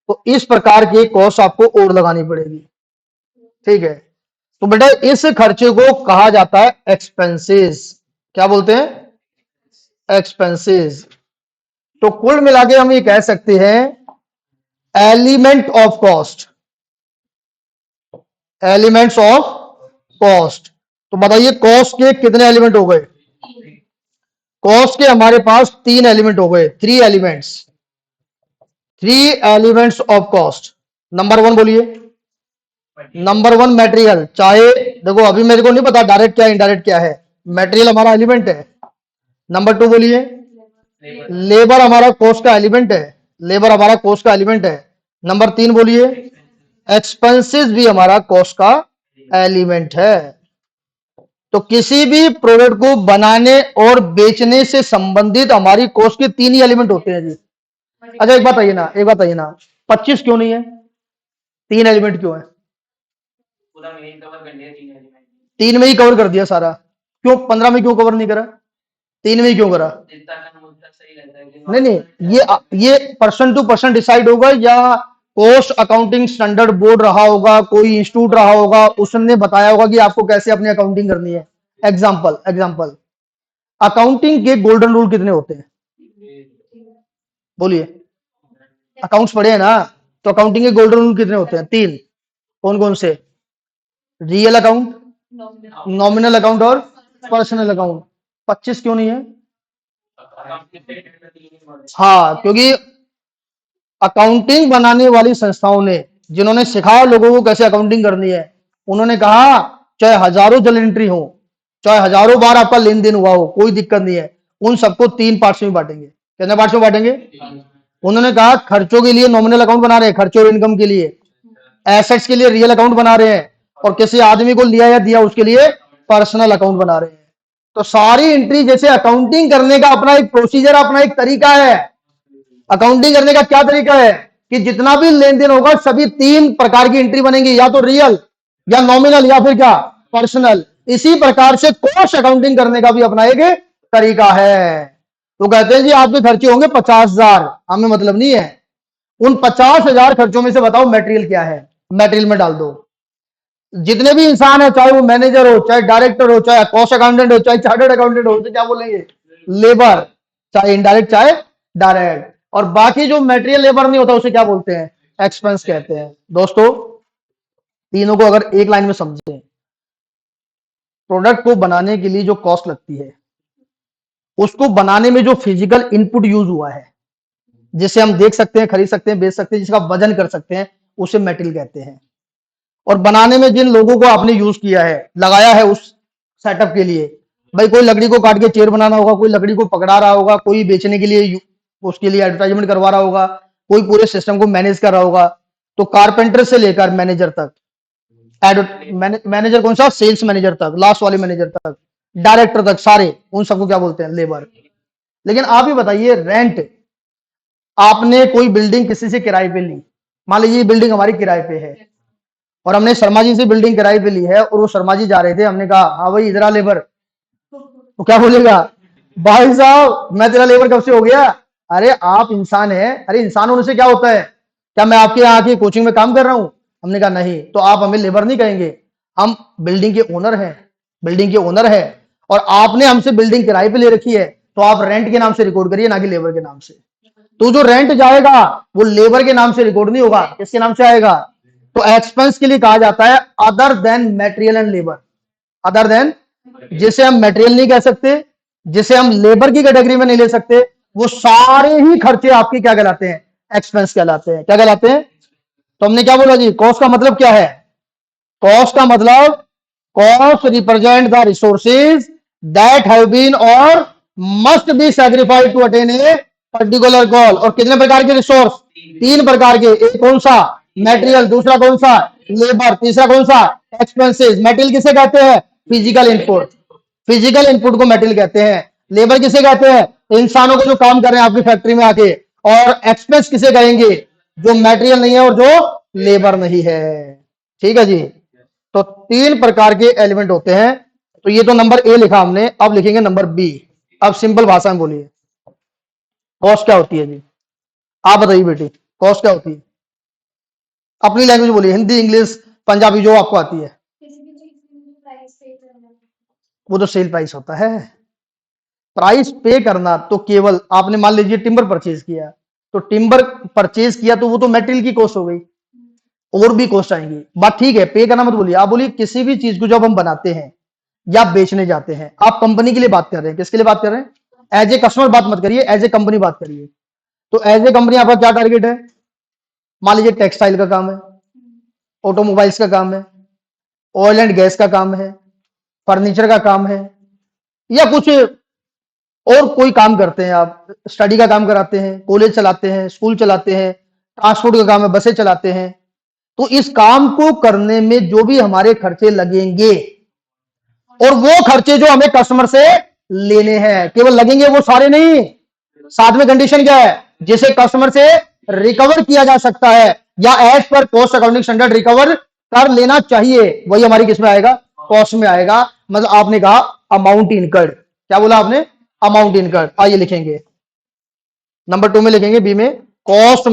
तो इस प्रकार की कॉस्ट आपको और लगानी पड़ेगी। ठीक है, तो बेटा इस खर्चे को कहा जाता है एक्सपेंसेस। क्या बोलते हैं? एक्सपेंसेस। तो कुल मिला के हम ये कह सकते हैं element of cost, elements of cost. तो बताइए कॉस्ट के कितने एलिमेंट हो गए? कॉस्ट के हमारे पास 3 एलिमेंट हो गए, 3 elements, 3 elements of cost. Number 1 बोलिए। नंबर वन मटेरियल, चाहे देखो अभी मेरे को नहीं पता डायरेक्ट क्या इनडायरेक्ट क्या है, मटेरियल हमारा एलिमेंट है। नंबर टू बोलिए, लेबर हमारा कॉस्ट का एलिमेंट है, लेबर हमारा कॉस्ट का एलिमेंट है। नंबर तीन बोलिए, एक्सपेंसेस भी हमारा कॉस्ट का एलिमेंट है। तो किसी भी प्रोडक्ट को बनाने और बेचने से संबंधित हमारी कॉस्ट के तीन ही एलिमेंट होते हैं जी। अच्छा एक बात आइए ना, एक बात आइए ना, 25 क्यों नहीं है, तीन एलिमेंट क्यों है? तीन में ही कवर कर दिया सारा, क्यों 15 में क्यों कवर नहीं करा, तीन में ही क्यों करा? नहीं नहीं, ये पर्सन टू पर्सन डिसाइड होगा या कॉस्ट अकाउंटिंग स्टैंडर्ड बोर्ड रहा होगा, कोई इंस्टीट्यूट रहा होगा, उसने बताया होगा कि आपको कैसे अपनी अकाउंटिंग करनी है। एग्जाम्पल एग्जाम्पल, अकाउंटिंग के गोल्डन रूल कितने होते हैं बोलिए? अकाउंट्स पढ़े हैं ना, तो अकाउंटिंग के गोल्डन रूल कितने होते हैं? तीन। कौन कौन से? रियल अकाउंट, नॉमिनल अकाउंट और पर्सनल अकाउंट। 25 क्यों नहीं है? हाँ, क्योंकि अकाउंटिंग बनाने वाली संस्थाओं ने, जिन्होंने सिखाया लोगों को कैसे अकाउंटिंग करनी है, उन्होंने कहा चाहे हजारों जल एंट्री हो, चाहे हजारों बार आपका लेन देन हुआ हो, कोई दिक्कत नहीं है, उन सबको तीन पार्ट्स में बांटेंगे। कितने पार्ट्स में बांटेंगे? उन्होंने कहा खर्चों के लिए नॉमिनल अकाउंट बना रहे हैं, खर्चों और इनकम के लिए, एसेट्स के लिए रियल अकाउंट बना रहे हैं, और किसी आदमी को लिया या दिया उसके लिए पर्सनल अकाउंट बना रहे हैं। तो सारी एंट्री, जैसे अकाउंटिंग करने का अपना एक प्रोसीजर, अपना एक तरीका है। अकाउंटिंग करने का क्या तरीका है कि जितना भी लेन देन होगा सभी तीन प्रकार की एंट्री बनेंगी, या तो रियल या नॉमिनल या फिर क्या, पर्सनल। इसी प्रकार से कॉस्ट अकाउंटिंग करने का भी अपना एक तरीका है। तो कहते हैं जी आपके खर्चे होंगे 50,000, हमें मतलब नहीं है, उन 50,000 खर्चों में से बताओ मटेरियल क्या है, मटेरियल में डाल दो। जितने भी इंसान है, चाहे वो मैनेजर हो, चाहे डायरेक्टर हो, चाहे कॉस्ट अकाउंटेंट हो, चाहे चार्टर्ड अकाउंटेंट हो, तो क्या बोलेंगे? लेबर, चाहे इनडायरेक्ट चाहे डायरेक्ट। और बाकी जो मटेरियल लेबर नहीं होता उसे क्या बोलते हैं? एक्सपेंस कहते हैं। दोस्तों तीनों को अगर एक लाइन में समझें, प्रोडक्ट को बनाने के लिए जो कॉस्ट लगती है, उसको बनाने में जो फिजिकल इनपुट यूज हुआ है, जिसे हम देख सकते हैं, खरीद सकते हैं, बेच सकते हैं, जिसका वजन कर सकते हैं, उसे मेटेरियल कहते हैं। और बनाने में जिन लोगों को आपने यूज किया है, लगाया है उस सेटअप के लिए, भाई कोई लकड़ी को काट के चेयर बनाना होगा, कोई लकड़ी को पकड़ा रहा होगा, कोई बेचने के लिए उसके लिए एडवर्टाइजमेंट करवा रहा होगा, कोई पूरे सिस्टम को मैनेज कर रहा होगा। तो कारपेंटर से लेकर मैनेजर तक, मैनेजर कौन सा? सेल्स मैनेजर तक, लास्ट वाले मैनेजर तक, डायरेक्टर तक, सारे उन सबको क्या बोलते हैं? लेबर। लेकिन आप ही बताइए, रेंट, आपने कोई बिल्डिंग किसी से किराए पे ली, मान लीजिए ये बिल्डिंग हमारी किराए पे है, और हमने शर्मा जी से बिल्डिंग किराए पे ली है, और वो शर्मा जी जा रहे थे, हमने कहा हाँ भाई इधर आ लेबर, तो क्या बोलेगा? भाई साहब मैं तेरा लेबर कब से हो गया? अरे आप इंसान है, अरे इंसान होने से क्या होता है? क्या मैं आपके यहाँ की कोचिंग में काम कर रहा हूं? हमने कहा नहीं, तो आप हमें लेबर नहीं कहेंगे, हम बिल्डिंग के ओनर हैं, बिल्डिंग के ओनर है, और आपने हमसे बिल्डिंग किराए पे ले रखी है, तो आप रेंट के नाम से रिकॉर्ड करिए, ना कि लेबर के नाम से। तो जो रेंट जाएगा वो लेबर के नाम से रिकॉर्ड नहीं होगा, किसके नाम से आएगा? तो एक्सपेंस के लिए कहा जाता है other than material and labour, other than, जिसे हम मटेरियल नहीं कह सकते, जिसे हम लेबर की कैटेगरी में नहीं ले सकते, वो सारे ही खर्चे आपके क्या कहलाते हैं? एक्सपेंस कहलाते हैं। क्या कहलाते हैं? तो हमने क्या बोला जी, कॉस्ट का मतलब क्या है? कॉस्ट का मतलब, cost represent the resources that have been or must be sacrificed to attain a particular goal. और कितने प्रकार के रिसोर्स? तीन प्रकार के। एक कौन सा? मटेरियल। दूसरा कौन सा? लेबर। तीसरा कौन सा? एक्सपेंसेस। मटेरियल किसे कहते हैं? फिजिकल इनपुट, फिजिकल इनपुट को मटेरियल कहते हैं। लेबर किसे कहते हैं? इंसानों को जो काम कर रहे हैं आपकी फैक्ट्री में आके। और एक्सपेंस किसे कहेंगे? जो मटेरियल नहीं है और जो लेबर नहीं है। ठीक है जी। तो तीन प्रकार के एलिमेंट होते हैं। तो ये तो नंबर ए लिखा हमने, अब लिखेंगे नंबर बी। अब सिंपल भाषा में बोलिए, कॉस्ट क्या होती है जी? आप बताइए बेटी, कॉस्ट क्या होती है? अपनी लैंग्वेज बोलिए, हिंदी, इंग्लिश, पंजाबी, जो आपको आती है। वो तो सेल प्राइस होता है। प्राइस पे करना तो केवल आपने मान लीजिए टिम्बर परचेज किया, तो टिम्बर परचेज किया तो वो तो मटेरियल की कॉस्ट हो गई, और भी कॉस्ट आएंगी। बात ठीक है, पे करना मत बोलिए, आप बोलिए किसी भी चीज को जब हम बनाते हैं या बेचने जाते हैं, आप कंपनी के लिए बात कर रहे हैं, किसके लिए बात कर रहे हैं? एज ए कस्टमर बात मत करिए, एज ए कंपनी बात करिए। तो एज ए कंपनी आपका क्या टारगेट है? मान लीजिए टेक्सटाइल का काम है, ऑटोमोबाइल्स का काम है, ऑयल एंड गैस का काम है, फर्नीचर का काम है, या कुछ और कोई काम करते हैं आप, स्टडी का काम कराते हैं, कॉलेज चलाते हैं, स्कूल चलाते हैं, ट्रांसपोर्ट का काम है, बसें चलाते हैं, तो इस काम को करने में जो भी हमारे खर्चे लगेंगे और वो खर्चे जो हमें कस्टमर से लेने हैं, केवल लगेंगे वो सारे नहीं, साथ में कंडीशन क्या है, जिसे कस्टमर से रिकवर किया जा सकता है या as per cost accounting standard recover कर लेना चाहिए, वही हमारी किस में आएगा, कॉस्ट में आएगा। मतलब आपने कहा अमाउंट इनकर्ड, क्या बोला आपने, अमाउंट इनकर्ड। आइए लिखेंगे, नंबर 2 में लिखेंगे, बी में, कॉस्ट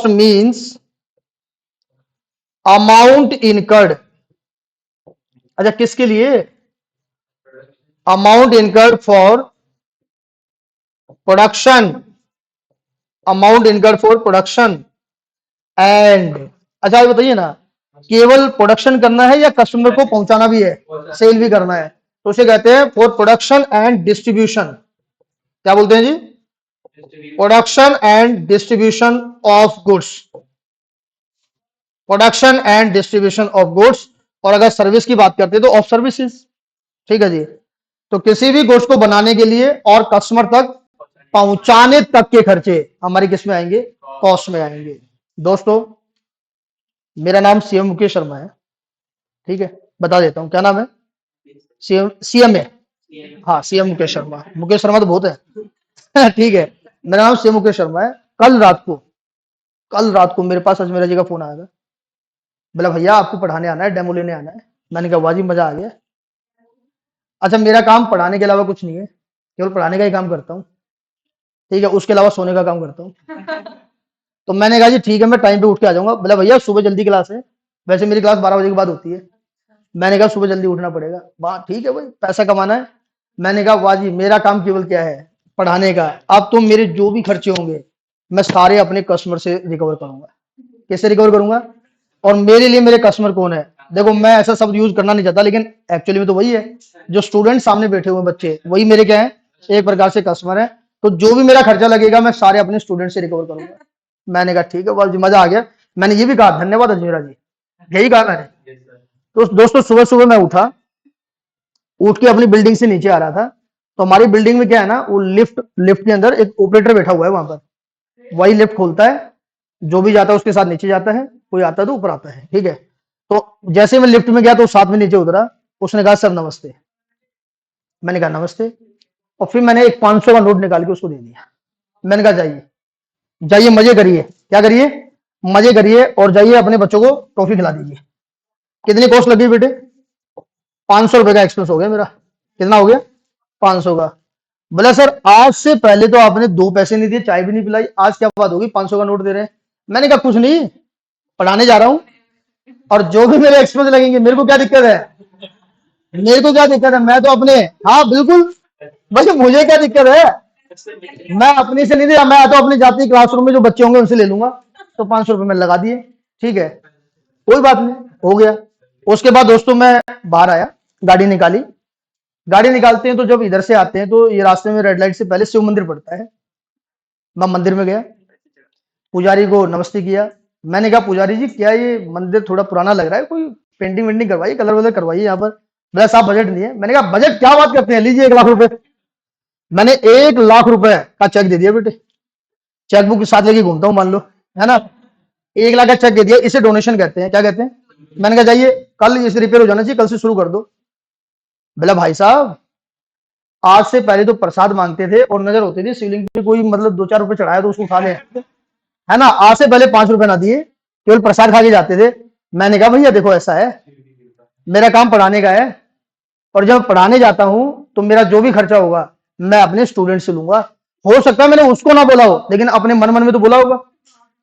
मीन्स अमाउंट इनकर्ड। अच्छा, किसके लिए, amount incurred for production, amount incurred for production and, अच्छा ये बताइए ना, केवल प्रोडक्शन करना है या कस्टमर को पहुंचाना भी है, सेल भी करना है, तो उसे कहते हैं फॉर प्रोडक्शन एंड डिस्ट्रीब्यूशन। क्या बोलते हैं जी, production and distribution of goods, production and distribution of goods. और अगर सर्विस की बात करते हैं तो ऑफ सर्विसेज, ठीक है जी। तो किसी भी गुड्स को बनाने के लिए और कस्टमर तक पहुंचाने तक के खर्चे हमारे किस में आएंगे, कॉस्ट में आएंगे। दोस्तों, मेरा नाम सीएम मुकेश शर्मा है, ठीक है, बता देता हूं क्या नाम है, सीएम है, हाँ सीएम मुकेश शर्मा तो बहुत है ठीक है, मेरा नाम सीएम मुकेश शर्मा है। कल रात को मेरे पास अजमेरा जी का फोन आया था, बोला भैया आपको पढ़ाने आना है, डेमो लेने आना है। मैंने कहा वाह जी, मजा आ गया। अच्छा, मेरा काम पढ़ाने के अलावा कुछ नहीं है, केवल पढ़ाने का ही काम करता हूँ, ठीक है, उसके अलावा सोने का काम करता हूँ तो मैंने कहा जी ठीक है, मैं टाइम पे उठ के आ जाऊंगा। बोला भैया सुबह जल्दी क्लास है, वैसे मेरी क्लास 12 बजे के बाद होती है। मैंने कहा सुबह जल्दी उठना पड़ेगा, वाह ठीक है भाई, पैसा कमाना है। मैंने कहा वाह जी, मेरा काम केवल क्या है, पढ़ाने का। अब तो मेरे जो भी खर्चे होंगे मैं सारे अपने कस्टमर से रिकवर करूंगा। कैसे रिकवर करूंगा, और मेरे लिए मेरे कस्टमर कौन है, देखो मैं ऐसा शब्द यूज करना नहीं चाहता, लेकिन एक्चुअली में तो वही है, जो स्टूडेंट सामने बैठे हुए बच्चे, वही मेरे क्या है, एक प्रकार से कस्टमर है। तो जो भी मेरा खर्चा लगेगा मैं सारे अपने स्टूडेंट से रिकवर करूंगा। मैंने कहा ठीक है वाह जी, मजा आ गया। मैंने ये भी कहा धन्यवाद अजमेरा जी, यही कहा मैंने। तो दोस्तों, सुबह सुबह मैं उठ के अपनी बिल्डिंग से नीचे आ रहा था, तो हमारी बिल्डिंग में क्या है ना, वो लिफ्ट के अंदर एक ऑपरेटर बैठा हुआ है, वहां पर वही लिफ्ट खोलता है, जो भी जाता है उसके साथ नीचे जाता है, कोई आता है तो ऊपर आता है, ठीक है। तो जैसे मैं लिफ्ट में गया तो साथ में नीचे उतरा, उसने कहा सर नमस्ते। मैंने कहा नमस्ते, और फिर मैंने एक 500 का नोट निकाल के उसको दे दिया। मैंने कहा जाइए जाइए, मजे करिए, क्या करिए, मजे करिए, और जाइए अपने बच्चों को टॉफी खिला दीजिए। कितनी कॉस्ट लगी बेटे, 500 रुपए का एक्सपेंस हो गया मेरा। कितना हो गया, 500 का। बोला सर आज से पहले तो आपने 2 पैसे नहीं दिए, चाय भी नहीं पिलाई, आज क्या बात होगी 500 का नोट दे रहे हैं। मैंने कहा कुछ नहीं, पढ़ाने जा रहा हूं, और जो भी मेरे एक्सपेंस लगेंगे, मेरे को क्या दिक्कत है, मैं तो अपने, हाँ बिल्कुल भाई, मुझे क्या दिक्कत है, मैं अपनी से नहीं दिया, मैं तो अपनी जाती क्लासरूम में जो बच्चे होंगे उनसे ले लूंगा। तो 500 रुपए मैंने लगा दिए, ठीक है, कोई बात नहीं, हो गया। उसके बाद दोस्तों मैं बाहर आया, गाड़ी निकाली, गाड़ी निकालते हैं तो जब इधर से आते हैं तो ये रास्ते में रेड लाइट से पहले शिव मंदिर पड़ता है। मैं मंदिर में गया, पुजारी को नमस्ते किया। मैंने कहा पुजारी जी क्या ये मंदिर थोड़ा पुराना लग रहा है, कोई पेंटिंग वेंटिंग करवाइए, कलर वलर करवाइए यहाँ पर। बोला साहब बजट नहीं है। मैंने कहा बजट क्या बात करते हैं, लीजिए 1 लाख रुपए। मैंने 1 लाख रुपए का चेक दे दिया बेटे, चेकबुक के साथ लेके घूमता हूँ मान लो, है ना। 1 लाख का चेक दे दिया, इसे डोनेशन कहते हैं, क्या कहते हैं। मैंने कहा जाइए, कल इसे रिपेयर हो जाना चाहिए, कल से शुरू कर दो। बोला भाई साहब आज से पहले तो प्रसाद मांगते थे और नजर होती थी शिवलिंग पे, कोई मतलब 2-4 रुपए चढ़ाया तो उसको उठा ले, है ना। आज से पहले 5 रुपए ना दिए, केवल प्रसाद खा के जाते थे। मैंने कहा भैया देखो ऐसा है, मेरा काम पढ़ाने का है, और जब पढ़ाने जाता हूं तो मेरा जो भी खर्चा होगा मैं अपने स्टूडेंट से लूंगा। हो सकता है मैंने उसको ना बोला हो, लेकिन अपने मन मन में तो बोला होगा,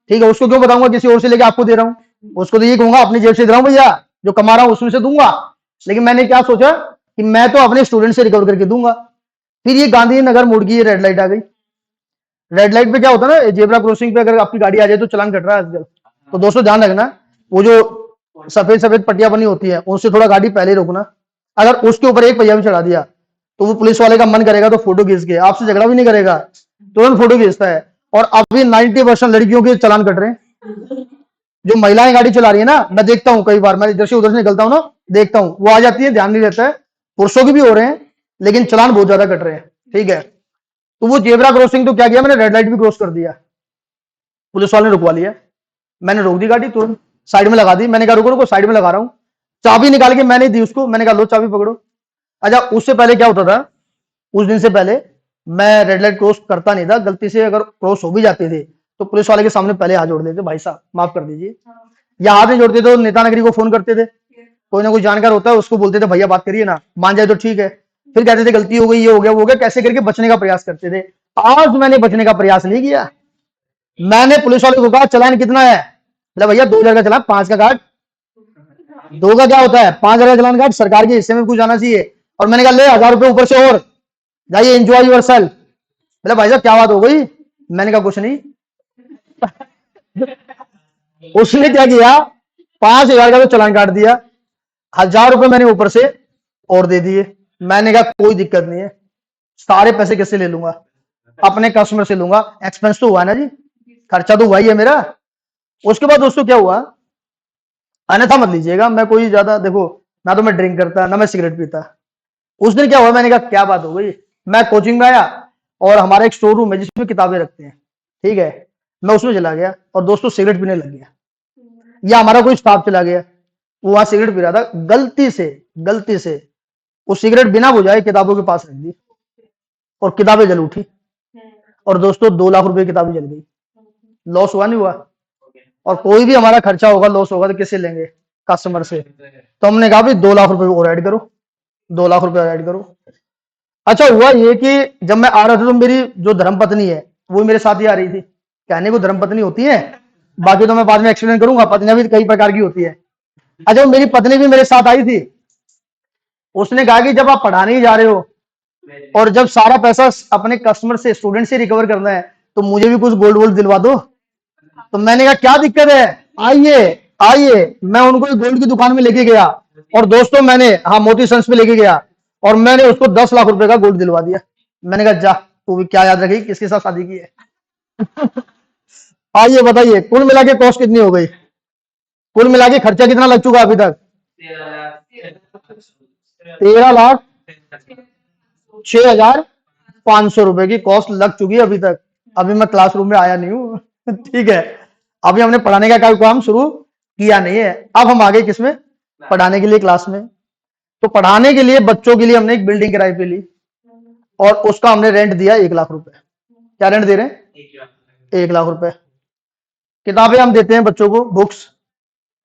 ठीक है। उसको क्यों बताऊंगा किसी और से लेके आपको दे रहा हूं, उसको तो ये कहूंगा अपनी जेब से दे रहा हूं भैया, जो कमा रहा हूं उसमें से दूंगा। लेकिन मैंने क्या सोचा कि मैं तो अपने स्टूडेंट से रिकवर करके दूंगा। फिर ये गांधीनगर मोड़ की रेड लाइट आ गई। रेड लाइट पे क्या होता है ना, जेब्रा क्रॉसिंग पे अगर आपकी गाड़ी आ जाए तो चलान कट रहा है आजकल। तो दोस्तों ध्यान रखना, वो जो सफेद सफेद पट्टियां बनी होती है उनसे थोड़ा गाड़ी पहले रोकना। अगर उसके ऊपर एक पहिया भी चढ़ा दिया तो वो पुलिस वाले का मन करेगा तो फोटो खींच के, आपसे झगड़ा भी नहीं करेगा, तुरंत फोटो खींचता है। और अभी 90% लड़कियों के चलान कट रहे हैं, जो महिलाएं गाड़ी चला रही है ना, मैं देखता हूँ कई बार, मैं इधर से उधर से निकलता हूँ ना, देखता हूँ वो आ जाती है, ध्यान नहीं रहता है। पुरुषों की भी हो रहे हैं, लेकिन चलान बहुत ज्यादा कट रहे हैं। ठीक है, तो वो जेब्रा क्रॉसिंग तो क्या किया मैंने, रेड लाइट भी क्रॉस कर दिया, पुलिस वाले ने रुकवा लिया। मैंने रोक दी गाड़ी, तुरंत साइड में लगा दी। मैंने कहा रुको रुको, साइड में लगा रहा हूँ। चाबी निकाल के मैंने दी उसको, मैंने कहा लो चाबी पकड़ो। अच्छा, उससे पहले क्या होता था, उस दिन से पहले मैं रेड लाइट क्रॉस करता नहीं था। गलती से अगर क्रॉस हो भी जाते थे तो पुलिस वाले के सामने पहले हाथ जोड़ देते, भाई साहब माफ कर दीजिए। या हाथ नहीं जोड़ते तो नेता नगरी को फोन करते थे, कोई ना कोई जानकार होता है उसको बोलते थे भैया बात करिए ना, मान जाए तो ठीक है। फिर कहते थे गलती हो गई, ये हो गया वो हो गया, कैसे करके बचने का प्रयास करते थे। आज मैंने बचने का प्रयास नहीं किया। मैंने पुलिस वाले को कहा चलान कितना है, बोला भैया 2,000 का चलान, 5 का काट। 2 का क्या होता है, 5,000 का चलान काट, सरकार के हिस्से में कुछ जाना चाहिए। और मैंने कहा ले 1,000 रुपए ऊपर से और, जाइए एंजॉय योर सेल्फ। बोला भाई साहब क्या बात हो गई, मैंने कहा कुछ नहीं। उसने क्या किया, 5,000 का तो चलान काट दिया, 1,000 रुपए मैंने ऊपर से और दे दिए। मैंने कहा कोई दिक्कत नहीं है, सारे पैसे किससे ले लूंगा, अपने कस्टमर से लूंगा, एक्सपेंस तो हुआ ना जी, खर्चा तो हुआ ही है मेरा। उसके बाद दोस्तों क्या हुआ, अन्यथा मत लीजिएगा, मैं कोई ज्यादा देखो, ना तो मैं ड्रिंक करता ना मैं सिगरेट पीता। उस दिन क्या हुआ, मैंने कहा क्या बात हो गई, मैं कोचिंग में आया और हमारा एक स्टोर रूम है जिसमें किताबें रखते हैं। ठीक है, मैं उसमें चला गया और दोस्तों सिगरेट पीने लग गया, या हमारा कोई स्टाफ चला गया, वो वहां सिगरेट पी रहा था, गलती से वो सिगरेट बिना बुझाए किताबों के पास रख दी और किताबें जल उठी। और दोस्तों 2 लाख रुपए की किताबें जल गई। लॉस हुआ नहीं हुआ, और कोई भी हमारा खर्चा होगा लॉस होगा तो किससे लेंगे, कस्टमर से। तो हमने कहा भाई 2 लाख रुपए और ऐड करो, 2 लाख रुपए और ऐड करो। अच्छा हुआ ये कि जब मैं आ रहा था तो मेरी जो धर्मपत्नी है वो मेरे साथ ही आ रही थी। कहने को धर्मपत्नी होती है, बाकी तो मैं बाद में एक्सप्लेन करूंगा, पत्नियां भी कई प्रकार की होती है। अच्छा, मेरी पत्नी भी मेरे साथ आई थी। उसने कहा कि जब आप पढ़ाने ही जा रहे हो और जब सारा पैसा अपने कस्टमर से, स्टूडेंट से रिकवर करना है, तो मुझे भी कुछ गोल्ड वोल्ड दिलवा दो। तो मैंने कहा क्या दिक्कत है, आइए आइए। मैं उनको एक गोल्ड की दुकान में लेके गया और दोस्तों मैंने, हाँ, मोती सन्स पे लेके गया और मैंने उसको 10 लाख रुपए का गोल्ड दिलवा दिया। मैंने कहा जा, तू भी क्या याद रखी किसके साथ शादी की है। आइए बताइए कुल मिला के कॉस्ट कितनी हो गई, कुल मिला के खर्चा कितना लग चुका अभी तक, 13,06,500 रुपए की कॉस्ट लग चुकी है अभी तक। अभी मैं क्लासरूम में आया नहीं हूँ। ठीक है, अभी हमने पढ़ाने का काम शुरू किया नहीं है। अब हम आगे किसमें, पढ़ाने के लिए क्लास में। तो पढ़ाने के लिए बच्चों के लिए हमने एक बिल्डिंग किराए पे ली और उसका हमने रेंट दिया 1 लाख रुपए। क्या रेंट दे रहे हैं, 1 लाख रुपए। किताबें हम देते हैं बच्चों को, बुक्स,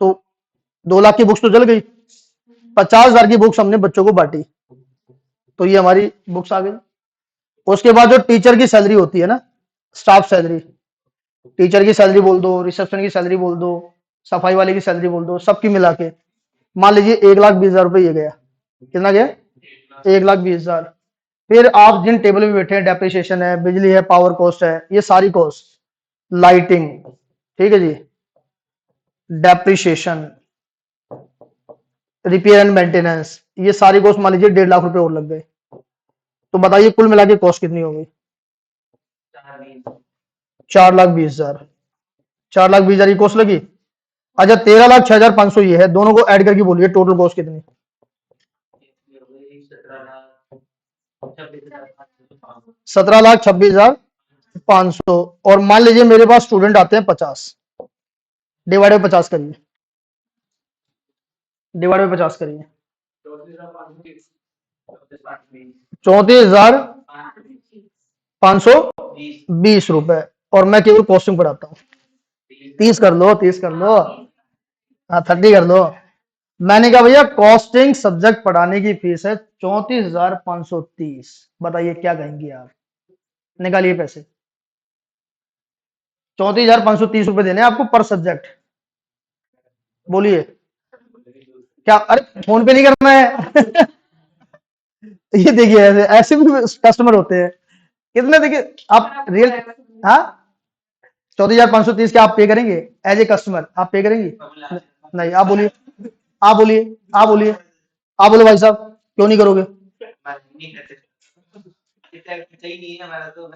तो 2 लाख की बुक्स तो जल गई, 50,000 की बुक्स हमने बच्चों को बांटी, तो ये हमारी बुक्स आ गई। उसके बाद जो टीचर की सैलरी होती है ना, स्टाफ सैलरी, टीचर की सैलरी बोल दो, रिसेप्शन की सैलरी बोल दो, सफाई वाले की सैलरी बोल दो, सबकी मिला के मान लीजिए 1,20,000 रुपए ये गया। कितना गया, 1,20,000। फिर आप जिन टेबल पे बैठे हैं, डेप्रिसिएशन है, बिजली है, पावर कॉस्ट है, ये सारी कॉस्ट, लाइटिंग, ठीक है जी, डेप्रिसिएशन, रिपेयर एंड मेंटेनेंस, ये सारी कॉस्ट मान लीजिए 1,50,000 रुपए और लग गए। तो बताइए कुल मिला के कॉस्ट कितनी हो गई, 4,20,000। 4,20,000 की कॉस्ट लगी। अच्छा, 13,06,500 ये है, दोनों को ऐड करके बोलिए टोटल कॉस्ट कितनी, 17,26,500। और मान लीजिए मेरे पास स्टूडेंट आते हैं 50, डिवाइड बाय 50 करिए, डिवाइड बाय 50 करिए, 34,520 रुपए। और मैं केवल कॉस्टिंग पढ़ाता हूँ, 30 कर लो, 30 कर लो, हाँ 30 कर लो। मैंने कहा भैया कॉस्टिंग सब्जेक्ट पढ़ाने की फीस है 34,530। बताइए क्या कहेंगे आप, निकालिए पैसे। 34,530 रुपए देने हैं आपको पर सब्जेक्ट। बोलिए क्या, अरे फोन पे नहीं करना है। ये देखिए ऐसे ऐसे भी कस्टमर होते हैं कितने, देखिए आप रियल, हाँ 34,530 क्या आप पे करेंगे एज ए कस्टमर, आप पे करेंगे नहीं, आप बोलिए, आप बोलिए, आप बोलिए, आप बोलो भाई साहब क्यों नहीं करोगे।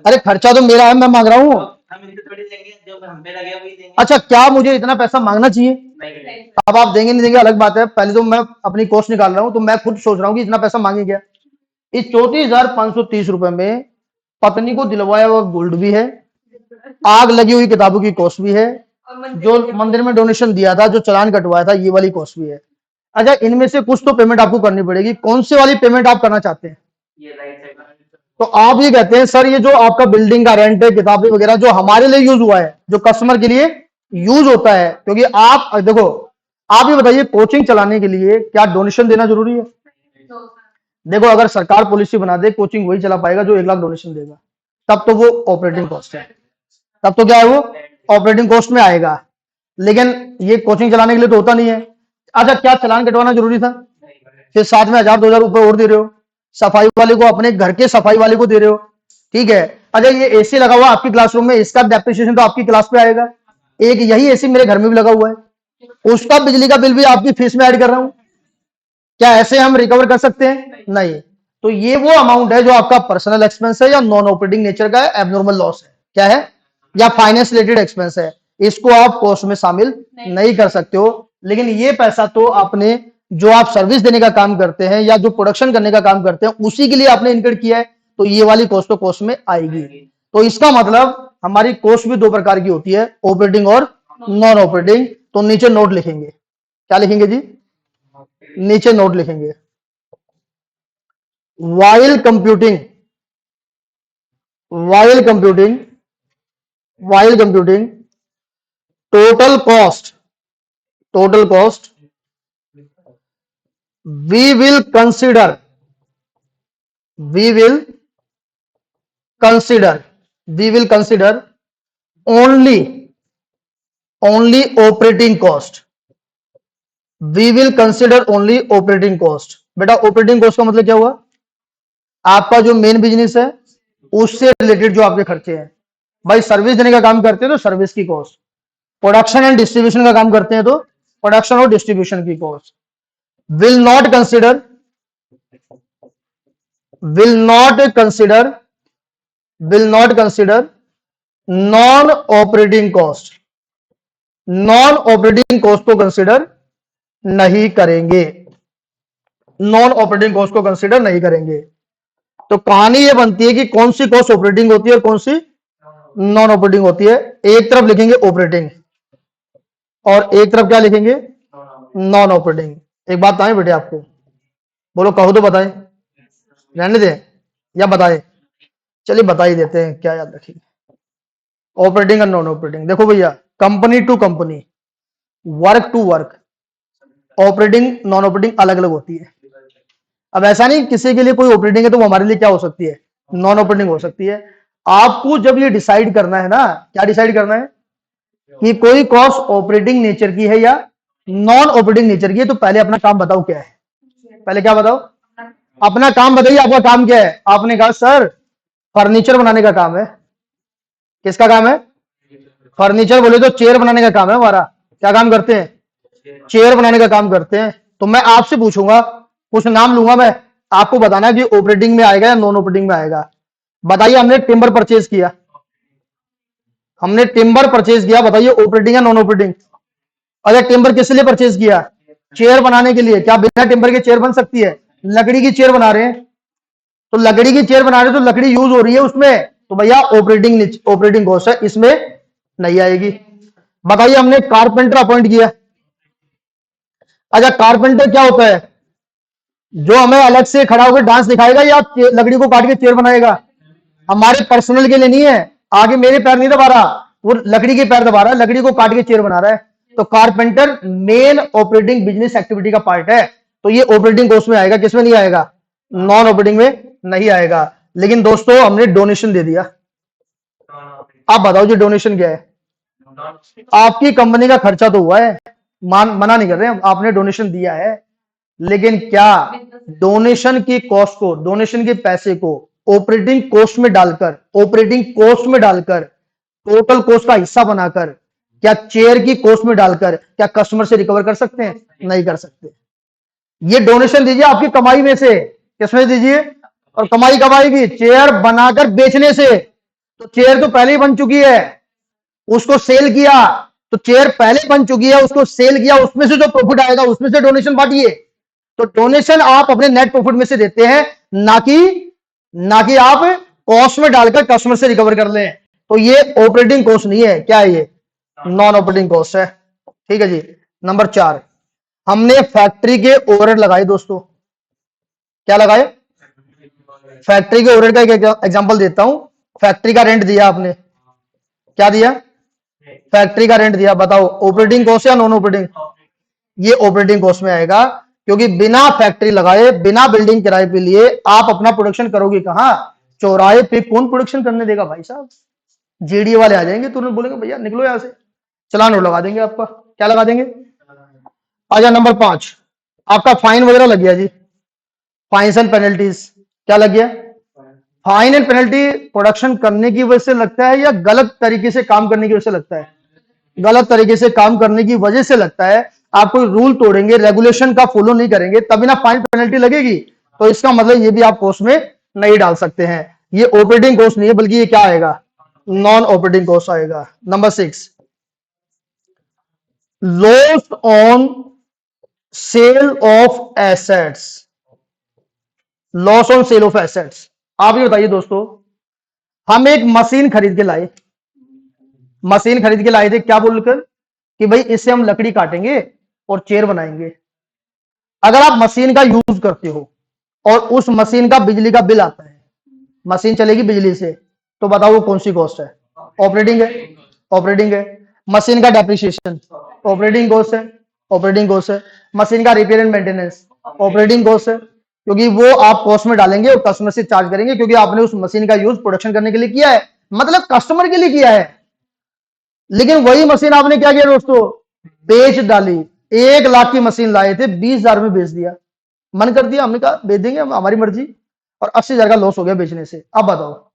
अरे खर्चा तो मेरा है, मैं मांग रहा हूँ, हम इनको थोड़ी देंगे, जो हम पे लगे वही देंगे। अच्छा, क्या मुझे इतना पैसा मांगना चाहिए? नहीं। अब आप देंगे नहीं देंगे अलग बात है, पहले तो मैं अपनी कॉस्ट निकाल रहा हूं, तो मैं खुद सोच रहा हूं कि इतना पैसा मांगे क्या। इस 34,530 रुपए में पत्नी को दिलवाया हुआ गोल्ड भी है, आग लगी हुई किताबों की कॉस्ट भी है, जो मंदिर में डोनेशन दिया था, जो चालान कटवाया था, ये वाली कॉस्ट भी है। अच्छा, इनमें से कुछ तो पेमेंट आपको करनी पड़ेगी, कौन सी वाली पेमेंट आप करना चाहते हैं? ये राइट साइड। तो आप ये कहते हैं सर ये जो आपका बिल्डिंग का रेंट है, किताबें वगैरह जो हमारे लिए यूज हुआ है, जो कस्टमर के लिए यूज होता है, क्योंकि आप देखो, आप ये बताइए कोचिंग चलाने के लिए क्या डोनेशन देना जरूरी है? देखो, अगर सरकार पॉलिसी बना दे कोचिंग वही चला पाएगा जो 1 लाख डोनेशन देगा, तब तो वो ऑपरेटिंग कॉस्ट है, तब तो क्या है वो ऑपरेटिंग कॉस्ट में आएगा। लेकिन ये कोचिंग चलाने के लिए तो होता नहीं है। अच्छा, क्या चालान कटवाना जरूरी था? फिर साथ में 1,000-2,000 रुपए और दे रहे हो, सफाई वाले को, अपने घर के सफाई वाले को दे रहे हो, ठीक है। अच्छा, ये एसी लगा हुआ आपकी क्लासरूम में, इसका डेप्रिसिएशन तो आपकी क्लास पे आएगा। एक यही एसी मेरे घर में भी लगा हुआ है, उसका बिजली का बिल भी आपकी फीस में ऐड कर रहा हूं। क्या ऐसे हम रिकवर कर सकते हैं? नहीं। तो ये वो अमाउंट है जो आपका पर्सनल एक्सपेंस है, या नॉन ऑपरेटिंग नेचर का है, एबनॉर्मल लॉस है, क्या है, या फाइनेंस रिलेटेड एक्सपेंस है, इसको आप कॉस्ट में शामिल नहीं कर सकते हो। लेकिन ये पैसा तो आपने, जो आप सर्विस देने का काम करते हैं या जो प्रोडक्शन करने का काम करते हैं, उसी के लिए आपने इनकम किया है, तो ये वाली कॉस्ट तो कॉस्ट में आएगी। तो इसका मतलब हमारी कॉस्ट भी दो प्रकार की होती है, ऑपरेटिंग और नॉन ऑपरेटिंग। तो नीचे नोट लिखेंगे, क्या लिखेंगे जी? नीचे नोट लिखेंगे, while computing while computing while computing total cost we will consider we will consider we will consider only operating cost। we will consider only operating cost। बेटा, operating cost का मतलब क्या हुआ? आपका जो मेन बिजनेस है उससे रिलेटेड जो आपके खर्चे हैं। भाई सर्विस देने का काम करते हैं तो सर्विस की कॉस्ट, प्रोडक्शन एंड डिस्ट्रीब्यूशन का काम करते हैं तो प्रोडक्शन और डिस्ट्रीब्यूशन की cost. Will not consider non operating cost, non operating cost को कंसिडर नहीं करेंगे, नॉन ऑपरेटिंग कॉस्ट को कंसिडर नहीं करेंगे। तो कहानी ये बनती है कि कौन सी कॉस्ट ऑपरेटिंग होती है और कौन सी नॉन ऑपरेटिंग होती है। एक तरफ लिखेंगे ऑपरेटिंग और एक तरफ क्या लिखेंगे? Non operating. एक बात बताएं बेटे आपको, बोलो, कहो तो बताएं, रहने दें या बताएं? चलिए बता ही देते हैं, क्या याद रखिए, ऑपरेटिंग और नॉन ऑपरेटिंग। देखो भैया, company to company, work to work, operating non operating अलग अलग होती है। अब ऐसा नहीं किसी के लिए कोई ऑपरेटिंग है तो वो हमारे लिए क्या हो सकती है? नॉन ऑपरेटिंग हो सकती है। आपको जब ये डिसाइड करना है ना, क्या डिसाइड करना है कि कोई कॉस्ट ऑपरेटिंग नेचर की है या नॉन ऑपरेटिंग नेचर की है, तो पहले अपना काम बताओ क्या है। पहले क्या बताओ? अपना काम बताइए, आपका काम क्या है? आपने कहा सर फर्नीचर बनाने का काम है। किसका काम है? फर्नीचर बोले तो चेयर बनाने का काम है हमारा। क्या काम करते हैं? चेयर बनाने का काम करते हैं। तो मैं आपसे पूछूंगा, कुछ नाम लूंगा मैं, आपको बताना है कि ऑपरेटिंग में आएगा या नॉन ऑपरेटिंग में आएगा। बताइए, हमने टिम्बर परचेज किया, बताइए ऑपरेटिंग या नॉन ऑपरेटिंग? अगर टिम्बर किस लिए परचेज किया? चेयर बनाने के लिए। क्या बिना टिम्बर के चेयर बन सकती है? लकड़ी की चेयर बना रहे हैं, तो लकड़ी की चेयर बना रहे हैं तो लकड़ी यूज हो रही है उसमें, तो भैया ऑपरेटिंग कॉस्ट है, इसमें नहीं आएगी। बताइए, हमने कारपेंटर अपॉइंट किया। अच्छा, कारपेंटर क्या होता है? जो हमें अलग से खड़ा होकर डांस दिखाएगा या लकड़ी को काट के चेयर बनाएगा? हमारे पर्सनल के लिए नहीं है, आगे मेरे पैर नहीं दबा रहा, वो लकड़ी के पैर दबा रहा है, लकड़ी को काट के चेयर बना रहा है। तो carpenter main operating business activity का पार्ट है, तो ये ऑपरेटिंग कॉस्ट में आएगा, किसमें नहीं आएगा? नॉन ऑपरेटिंग में नहीं आएगा। लेकिन दोस्तों, हमने डोनेशन दे दिया, आप बताओ जी डोनेशन क्या है? आपकी कंपनी का खर्चा तो हुआ है, मना नहीं कर रहे हैं, आपने डोनेशन दिया है, लेकिन क्या डोनेशन की कॉस्ट को, डोनेशन के पैसे को ऑपरेटिंग कॉस्ट में डालकर टोटल कॉस्ट का हिस्सा बनाकर, क्या चेयर की कॉस्ट में डालकर क्या कस्टमर से रिकवर कर सकते हैं? नहीं कर सकते। ये डोनेशन दीजिए आपकी कमाई में से, किसमें दीजिए? और कमाई कब आएगी? चेयर बनाकर बेचने से। तो चेयर तो पहले ही बन चुकी है, उसको सेल किया तो चेयर पहले बन चुकी है, उसको सेल किया, उसमें से जो प्रॉफिट आएगा उसमें से डोनेशन बांटिए। तो डोनेशन आप अपने नेट प्रॉफिट में से देते हैं, ना कि आप कॉस्ट में डालकर कस्टमर से रिकवर कर लें। तो ये ऑपरेटिंग कॉस्ट नहीं है, क्या है ये? नॉन ऑपरेटिंग कॉस्ट है। ठीक है जी। नंबर 4, हमने फैक्ट्री के ओवरहेड लगाए दोस्तों। क्या लगाए? फैक्ट्री के ओवरहेड का एक एग्जांपल देता हूं। फैक्ट्री का रेंट दिया आपने, क्या दिया? फैक्ट्री का रेंट दिया। बताओ ऑपरेटिंग कॉस्ट या नॉन ऑपरेटिंग? ये ऑपरेटिंग कॉस्ट में आएगा, क्योंकि बिना फैक्ट्री लगाए, बिना बिल्डिंग किराए पे लिए आप अपना प्रोडक्शन करोगे कहां? चौराहे पे कौन प्रोडक्शन करने देगा भाई साहब? जेडीए वाले आ जाएंगे, तुरंत बोलेंगे भैया निकलो यहां से, चलान और लगा देंगे आपका। क्या लगा देंगे? आजा नंबर 5, आपका फाइन वगैरह लग गया जी। फाइन्स एंड पेनल्टीज क्या लग गया? फाइन एंड पेनल्टी प्रोडक्शन करने की वजह से लगता है या गलत तरीके से काम करने की वजह से लगता है? गलत तरीके से काम करने की वजह से लगता है। आप कोई रूल तोड़ेंगे, रेगुलेशन का फॉलो नहीं करेंगे, तभी ना फाइन पेनल्टी लगेगी। तो इसका मतलब ये भी आप कॉस्ट में नहीं डाल सकते हैं। ये ऑपरेटिंग कॉस्ट नहीं है, बल्कि ये क्या आएगा? नॉन ऑपरेटिंग कॉस्ट आएगा। Number 6, loss on sale of assets. Loss on sale of assets. आप ये बताइए दोस्तों, हम एक मशीन खरीद के लाए, मशीन खरीद के लाए थे क्या बोलकर कि भाई इससे हम लकड़ी काटेंगे और चेयर बनाएंगे। अगर आप मशीन का यूज करते हो और उस मशीन का बिजली का बिल आता है, मशीन चलेगी बिजली से, तो बताओ वो कौन सी कॉस्ट है? ऑपरेटिंग है, ऑपरेटिंग है। मशीन का डेप्रिसिएशन ऑपरेटिंग कॉस्ट है, ऑपरेटिंग कॉस्ट है। मशीन का repair and maintenance operating cost है, क्योंकि वो आप कॉस्ट में डालेंगे और कस्टमर से चार्ज करेंगे, क्योंकि आपने उस मशीन का यूज प्रोडक्शन करने के लिए किया है, मतलब कस्टमर के लिए किया है। लेकिन वही मशीन आपने क्या किया दोस्तों? बेच डाली। 1 लाख की मशीन लाए थे, 20,000 में बेच दिया। मन कर दिया, हमने कहा बेच देंगे हम, हमारी मर्जी, और 80,000 का लॉस हो गया बेचने से। अब बताओ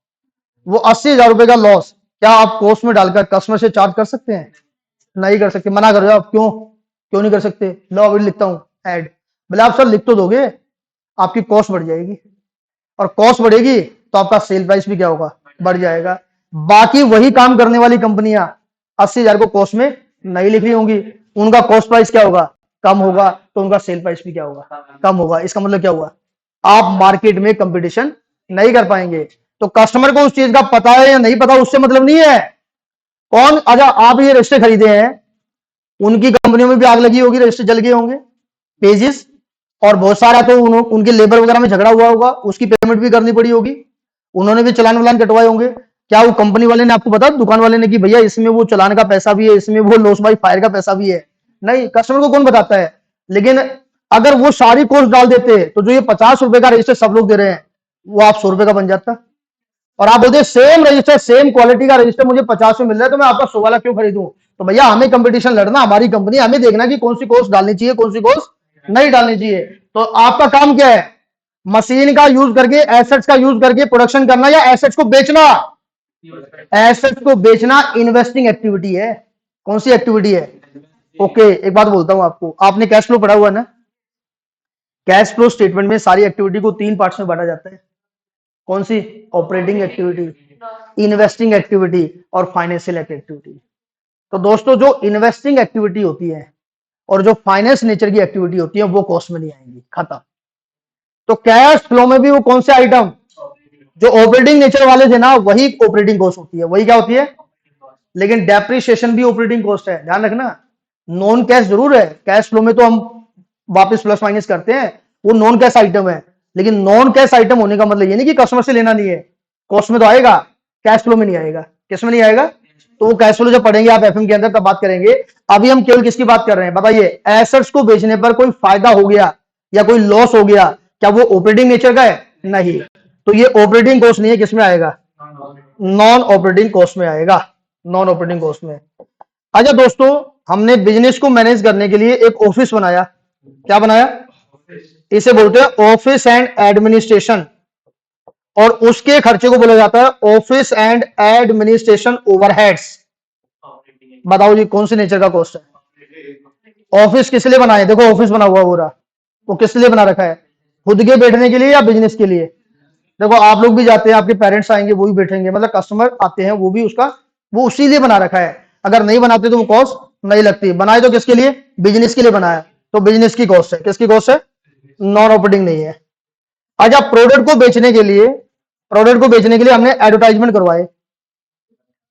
वो 80,000 रुपए का लॉस क्या आप कॉस्ट में डालकर कस्टमर से चार्ज कर सकते हैं? नहीं कर सकते। मना कर रहे हो आप, क्यों नहीं कर सकते? लो अभी लिखता हूं ऐड। बोले आप सर लिख तो दोगे, आपकी कॉस्ट बढ़ जाएगी, और कॉस्ट बढ़ेगी तो आपका सेल प्राइस भी क्या होगा? बढ़ जाएगा। बाकी वही काम करने वाली कंपनियां 80,000 को कॉस्ट में नहीं लिख रही होंगी, उनका कॉस्ट प्राइस क्या होगा? कम होगा, तो उनका सेल प्राइस भी क्या होगा? कम होगा। इसका मतलब क्या हुआ? आप मार्केट में कंपटीशन नहीं कर पाएंगे। तो कस्टमर को उस चीज का पता है या नहीं पता, उससे मतलब नहीं है। कौन, अच्छा आप ये रजिस्टर खरीदे हैं, उनकी कंपनियों में भी आग लगी होगी, रजिस्टर जल गए होंगे, पेजेस, और बहुत सारा तो उनके लेबर वगैरह में झगड़ा हुआ होगा, उसकी पेमेंट भी करनी पड़ी होगी, उन्होंने भी चलान वलान कटवाए होंगे। क्या वो कंपनी वाले ने आपको बता, दुकान वाले ने, कि भैया इसमें वो चलान का पैसा भी है, इसमें वो लॉस बाय फायर का पैसा भी है? नहीं, कस्टमर को कौन बताता है। लेकिन अगर वो सारी कॉस्ट डाल देते तो जो ये 50 रुपए का रजिस्टर सब लोग दे रहे हैं, वो आप 100 रुपए का बन जाता। और आप बोलते सेम रजिस्टर, सेम क्वालिटी का रजिस्टर मुझे 50 में मिल रहा है, तो मैं आपका 100 वाला क्यों खरीदूं? तो भैया हमें कंपटीशन लड़ना, हमारी कंपनी, हमें देखना कि कौन सी कॉस्ट डालनी चाहिए, कौन सी कॉस्ट नहीं डालनी चाहिए। तो आपका काम क्या है? मशीन का यूज करके, एसेट्स का यूज करके प्रोडक्शन करना, या एसेट्स को बेचना? एसेट्स को बेचना इन्वेस्टिंग एक्टिविटी है। कौन सी एक्टिविटी है? ओके, एक बात बोलता हूं आपको, आपने कैश फ्लो पढ़ा हुआ है ना? कैश फ्लो स्टेटमेंट में सारी एक्टिविटी को 3 पार्ट्स में बांटा जाता है। कौन सी? ऑपरेटिंग एक्टिविटी, इन्वेस्टिंग एक्टिविटी और फाइनेंशियल एक्टिविटी। तो दोस्तों जो इन्वेस्टिंग एक्टिविटी होती है और जो फाइनेंस नेचर की एक्टिविटी होती है, वो कॉस्ट में नहीं आएंगी, खत्म। तो कैश फ्लो में भी वो कौन से आइटम जो ऑपरेटिंग नेचर वाले थे ना, वही ऑपरेटिंग कॉस्ट होती है, वही क्या होती है। लेकिन डेप्रिसिएशन भी ऑपरेटिंग कॉस्ट है, ध्यान रखना। नॉन कैश जरूर है, कैश फ्लो में तो हम वापस प्लस माइनस करते हैं, वो नॉन कैश आइटम है। लेकिन नॉन कैश आइटम होने का मतलब ये नहीं कि कस्टमर से लेना नहीं है, कॉस्ट में तो आएगा, कैश फ्लो में नहीं आएगा। किस में नहीं आएगा? तो वो कैश फ्लो जब पढ़ेंगे आप एफएम के अंदर तब बात करेंगे। अभी हम केवल किसकी बात कर रहे हैं बताइए? एसेट्स को बेचने पर कोई फायदा हो गया या कोई लॉस हो गया, क्या वो ऑपरेटिंग नेचर का है? नहीं। तो ये ऑपरेटिंग कॉस्ट नहीं है, किसमें आएगा? नॉन ऑपरेटिंग कॉस्ट में आएगा, नॉन ऑपरेटिंग कॉस्ट में। अच्छा दोस्तों, हमने बिजनेस को मैनेज करने के लिए एक ऑफिस बनाया। क्या बनाया? इसे बोलते हैं ऑफिस एंड एडमिनिस्ट्रेशन, और उसके खर्चे को बोला जाता है ऑफिस एंड एडमिनिस्ट्रेशन ओवरहेड्स। बताओ जी कौन सी नेचर का कॉस्ट है? ऑफिस किस लिए बनाए? देखो ऑफिस बना हुआ पूरा, वो किस लिए बना रखा है? खुद के बैठने के लिए या बिजनेस के लिए? देखो आप लोग भी जाते हैं, आपके पेरेंट्स आएंगे वो भी बैठेंगे, मतलब कस्टमर आते हैं वो भी उसका, वो उसी लिए बना रखा है। अगर नहीं बनाते तो वो कॉस्ट नहीं लगती। बनाए तो किसके लिए? बिजनेस के लिए बनाया, तो बिजनेस की कॉस्ट है। किसकी कॉस्ट है? नॉन ऑपरेटिंग नहीं है। अच्छा, प्रोडक्ट को बेचने के लिए हमने एडवर्टाइजमेंट करवाए,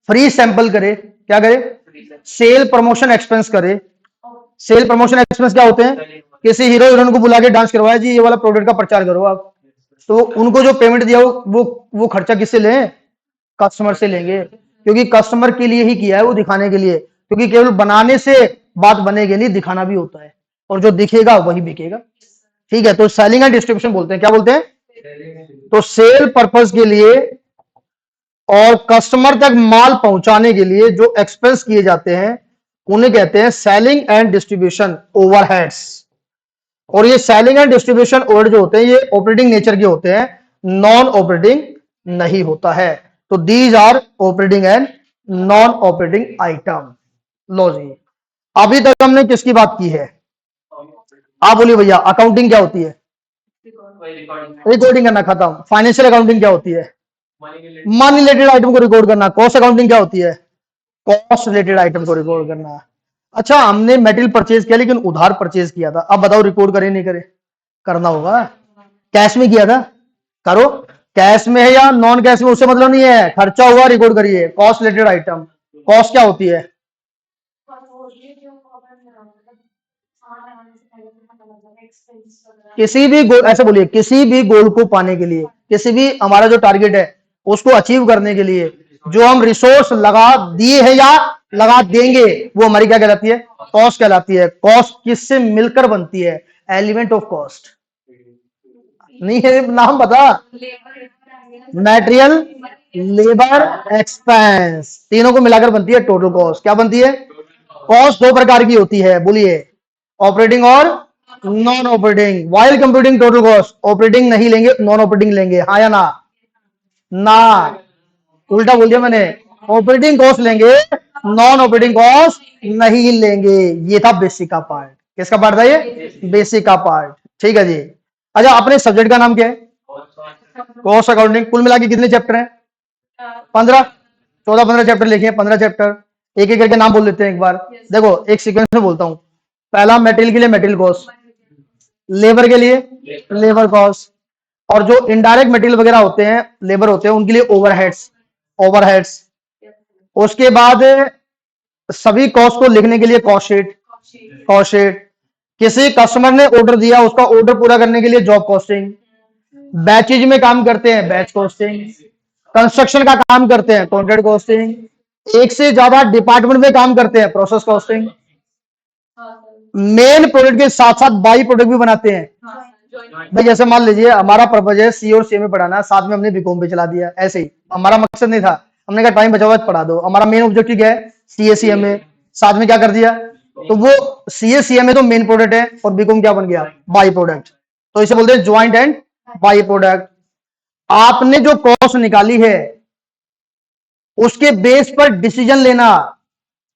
फ्री सैंपल करे, क्या करे? सेल प्रमोशन एक्सपेंस करे। सेल प्रमोशन एक्सपेंस क्या होते हैं? किसी हीरो हीरोइन को बुला के डांस करवाया, जी ये वाला प्रोडक्ट का प्रचार करो आप, तो उनको जो पेमेंट दिया वो खर्चा किससे लें? कस्टमर से लेंगे, क्योंकि कस्टमर के लिए ही किया है, वो दिखाने के लिए, क्योंकि केवल बनाने से बात बनेगी नहीं, दिखाना भी होता है, और जो दिखेगा वही बिकेगा। ठीक है, तो सेलिंग एंड डिस्ट्रीब्यूशन बोलते हैं, क्या बोलते हैं? तो सेल पर्पस के लिए और कस्टमर तक माल पहुंचाने के लिए जो एक्सपेंस किए जाते हैं उन्हें कहते हैं सेलिंग एंड डिस्ट्रीब्यूशन ओवरहेड्स। और ये सेलिंग एंड डिस्ट्रीब्यूशन ओवरहेड जो होते हैं ये ऑपरेटिंग नेचर के होते हैं, नॉन ऑपरेटिंग नहीं होता है। तो these are operating and non operating item. लो जी, अभी तक हमने किसकी बात की है? आप बोलिए भैया, अकाउंटिंग क्या होती है? रिकॉर्डिंग करना, खत्म। फाइनेंशियल अकाउंटिंग क्या होती है? मनी रिलेटेड आइटम को रिकॉर्ड करना। कॉस्ट अकाउंटिंग क्या होती है? कॉस्ट रिलेटेड आइटम को रिकॉर्ड करना। अच्छा, हमने मटेरियल परचेज किया लेकिन उधार परचेज किया था, अब बताओ रिकॉर्ड करे नहीं करे? करना होगा। कैश में किया था, करो। कैश में है या नॉन कैश में उससे मतलब नहीं है, खर्चा हुआ रिकॉर्ड करिए। कॉस्ट रिलेटेड आइटम, कॉस्ट क्या होती है? किसी भी गोल, ऐसे बोलिए, किसी भी गोल को पाने के लिए, किसी भी हमारा जो टारगेट है उसको अचीव करने के लिए जो हम रिसोर्स लगा दिए हैं या लगा देंगे, वो हमारी क्या कहलाती है? कॉस्ट कहलाती है। कॉस्ट किससे मिलकर बनती है? Element of cost. नहीं है नाम बता? मटेरियल, लेबर, एक्सपेंस, तीनों को मिलाकर बनती है टोटल कॉस्ट। क्या बनती है? कॉस्ट दो प्रकार की होती है, बोलिए, ऑपरेटिंग और non operating. While computing total cost, operating नहीं लेंगे, नॉन ऑपरेटिंग लेंगे, हाँ या ना? ना, उल्टा बोल दिया मैंने, ऑपरेटिंग कॉस्ट लेंगे, नॉन ऑपरेटिंग कॉस्ट नहीं लेंगे। ये था बेसिक का पार्ट। किसका पार्ट था ये? बेसिक का पार्ट। ठीक है जी। अच्छा, अपने सब्जेक्ट का नाम क्या है? Cost accounting. कुल मिला के कितने चैप्टर हैं? 15, 14-15 चैप्टर लिखे हैं, 15 चैप्टर। एक एक करके नाम बोल लेते हैं एक बार। देखो, एक सीक्वेंस में बोलता हूं। पहला, मटेरियल के लिए मटेरियल कॉस्ट, लेबर के लिए लेबर कॉस्ट, और जो इनडायरेक्ट मटेरियल वगैरह होते हैं, लेबर होते हैं, उनके लिए ओवरहेड्स। उसके बाद सभी कॉस्ट को लिखने के लिए कॉस्ट शीट। किसी कस्टमर ने ऑर्डर दिया, उसका ऑर्डर पूरा करने के लिए जॉब कॉस्टिंग। बैचेज में काम करते हैं, बैच कॉस्टिंग। कंस्ट्रक्शन का काम करते हैं, कॉन्ट्रैक्ट कॉस्टिंग। एक से ज्यादा डिपार्टमेंट में काम करते हैं, प्रोसेस कॉस्टिंग। मेन प्रोडक्ट के साथ साथ बाई प्रोडक्ट भी बनाते हैं। भाई जैसे मान लीजिए हमारा पर्पज है सी और सी में पढ़ाना, साथ में हमने बीकॉम भी चला दिया, ऐसे ही। हमारा मकसद नहीं था, हमने कहा टाइम बचा हुआ पढ़ा दो। हमारा मेन ऑब्जेक्टिव क्या है? CA-CMA, साथ में क्या कर दिया? तो वो CA-CMA तो मेन प्रोडक्ट है, और बीकॉम क्या बन गया? By product. तो इसे बोलते हैं ज्वाइंट एंड बाई प्रोडक्ट। आपने जो कॉस्ट निकाली है उसके बेस पर डिसीजन लेना।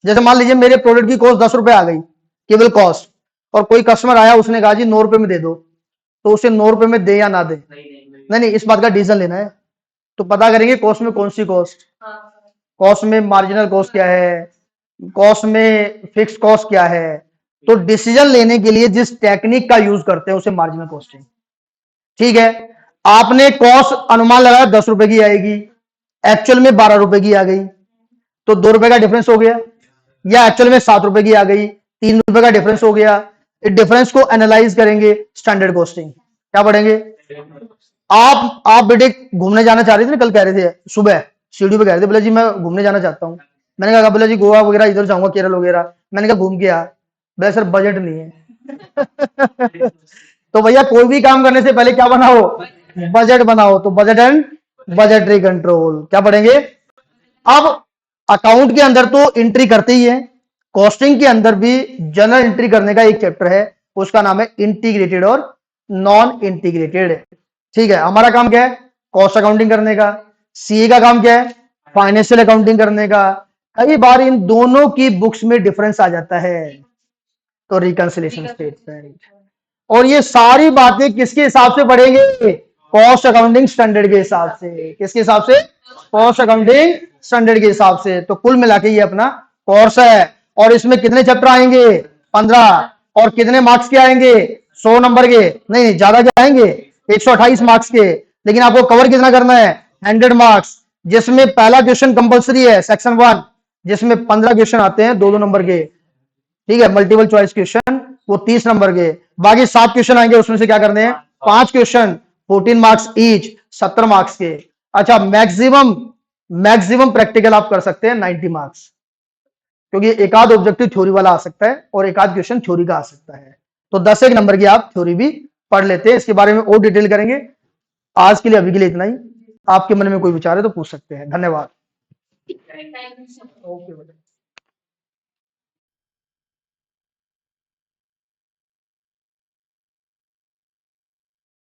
जैसे मान लीजिए मेरे प्रोडक्ट की कॉस्ट 10 रुपए आ गई, केवल कॉस्ट, और कोई कस्टमर आया, उसने कहा जी 9 रुपए में दे दो, तो उसे 9 रुपए में दे या ना दे? नहीं, इस बात का डिसीजन लेना है। तो पता करेंगे कॉस्ट में कौन सी कॉस्ट, कॉस्ट में मार्जिनल कॉस्ट क्या है, कॉस्ट में फिक्स कॉस्ट क्या है। तो डिसीजन लेने के लिए जिस टेक्निक का यूज करते हैं उसे मार्जिनल कॉस्टिंग। ठीक है, आपने कॉस्ट अनुमान लगाया 10 रुपए की आएगी, एक्चुअल में 12 रुपए की आ गई, तो 2 रुपए का डिफरेंस हो गया। या एक्चुअल में 7 रुपए की आ गई, 3 रुपए का डिफरेंस हो गया। इस डिफरेंस को एनालाइज करेंगे, स्टैंडर्ड कॉस्टिंग। क्या पढ़ेंगे? आप बेटे घूमने जाना चाह रहे थे ना, कल कह रहे थे, सुबह सीढ़ी पे कह रहे थे, बोला जी मैं घूमने जाना चाहता हूँ। मैंने कहा बोला जी गोवा वगैरह इधर जाऊंगा, केरल वगैरह। मैंने कहा घूम के आ। बोला सर बजट नहीं है। तो भैया कोई भी काम करने से पहले क्या बनाओ? बजट बनाओ। तो बजट एंड बजटरी कंट्रोल क्या पढ़ेंगे? अब अकाउंट के अंदर तो एंट्री करते ही है, कॉस्टिंग के अंदर भी जनरल एंट्री करने का एक चैप्टर है, उसका नाम है इंटीग्रेटेड और नॉन इंटीग्रेटेड। ठीक है, हमारा काम क्या है? कॉस्ट अकाउंटिंग करने का। सीए का काम क्या है? फाइनेंशियल अकाउंटिंग करने का। कई बार इन दोनों की बुक्स में डिफरेंस आ जाता है, तो रिकंसिलिएशन स्टेटमेंट। और ये सारी बातें किसके हिसाब से पढ़ेंगे? कॉस्ट अकाउंटिंग स्टैंडर्ड के हिसाब से। किसके हिसाब से? कॉस्ट अकाउंटिंग स्टैंडर्ड के हिसाब से। तो कुल मिला के ये अपना कोर्स है, और इसमें कितने चैप्टर आएंगे? 15। और कितने मार्क्स के आएंगे? 100 नंबर के, नहीं ज्यादा के आएंगे, 128 मार्क्स के। लेकिन आपको कवर कितना करना है? 100 मार्क्स, जिसमें पहला क्वेश्चन कंपलसरी है सेक्शन 1, जिसमें 15 क्वेश्चन आते हैं 2-2 नंबर के, ठीक है, मल्टीपल चॉइस क्वेश्चन, वो 30 नंबर के। बाकी 7 क्वेश्चन आएंगे, उसमें से क्या करने हैं? 5 क्वेश्चन, 14 मार्क्स ईच, 70 मार्क्स के। अच्छा, मैक्सिमम प्रैक्टिकल आप कर सकते हैं 90 मार्क्स, क्योंकि एक आध ऑब्जेक्टिव थ्योरी वाला आ सकता है और एक आध क्वेश्चन थ्योरी का आ सकता है। तो 10 नंबर की आप थ्योरी भी पढ़ लेते हैं, इसके बारे में और डिटेल करेंगे। आज के लिए, अभी के लिए इतना ही। आपके मन में कोई विचार है तो पूछ सकते हैं। धन्यवाद। Thank you. ओके।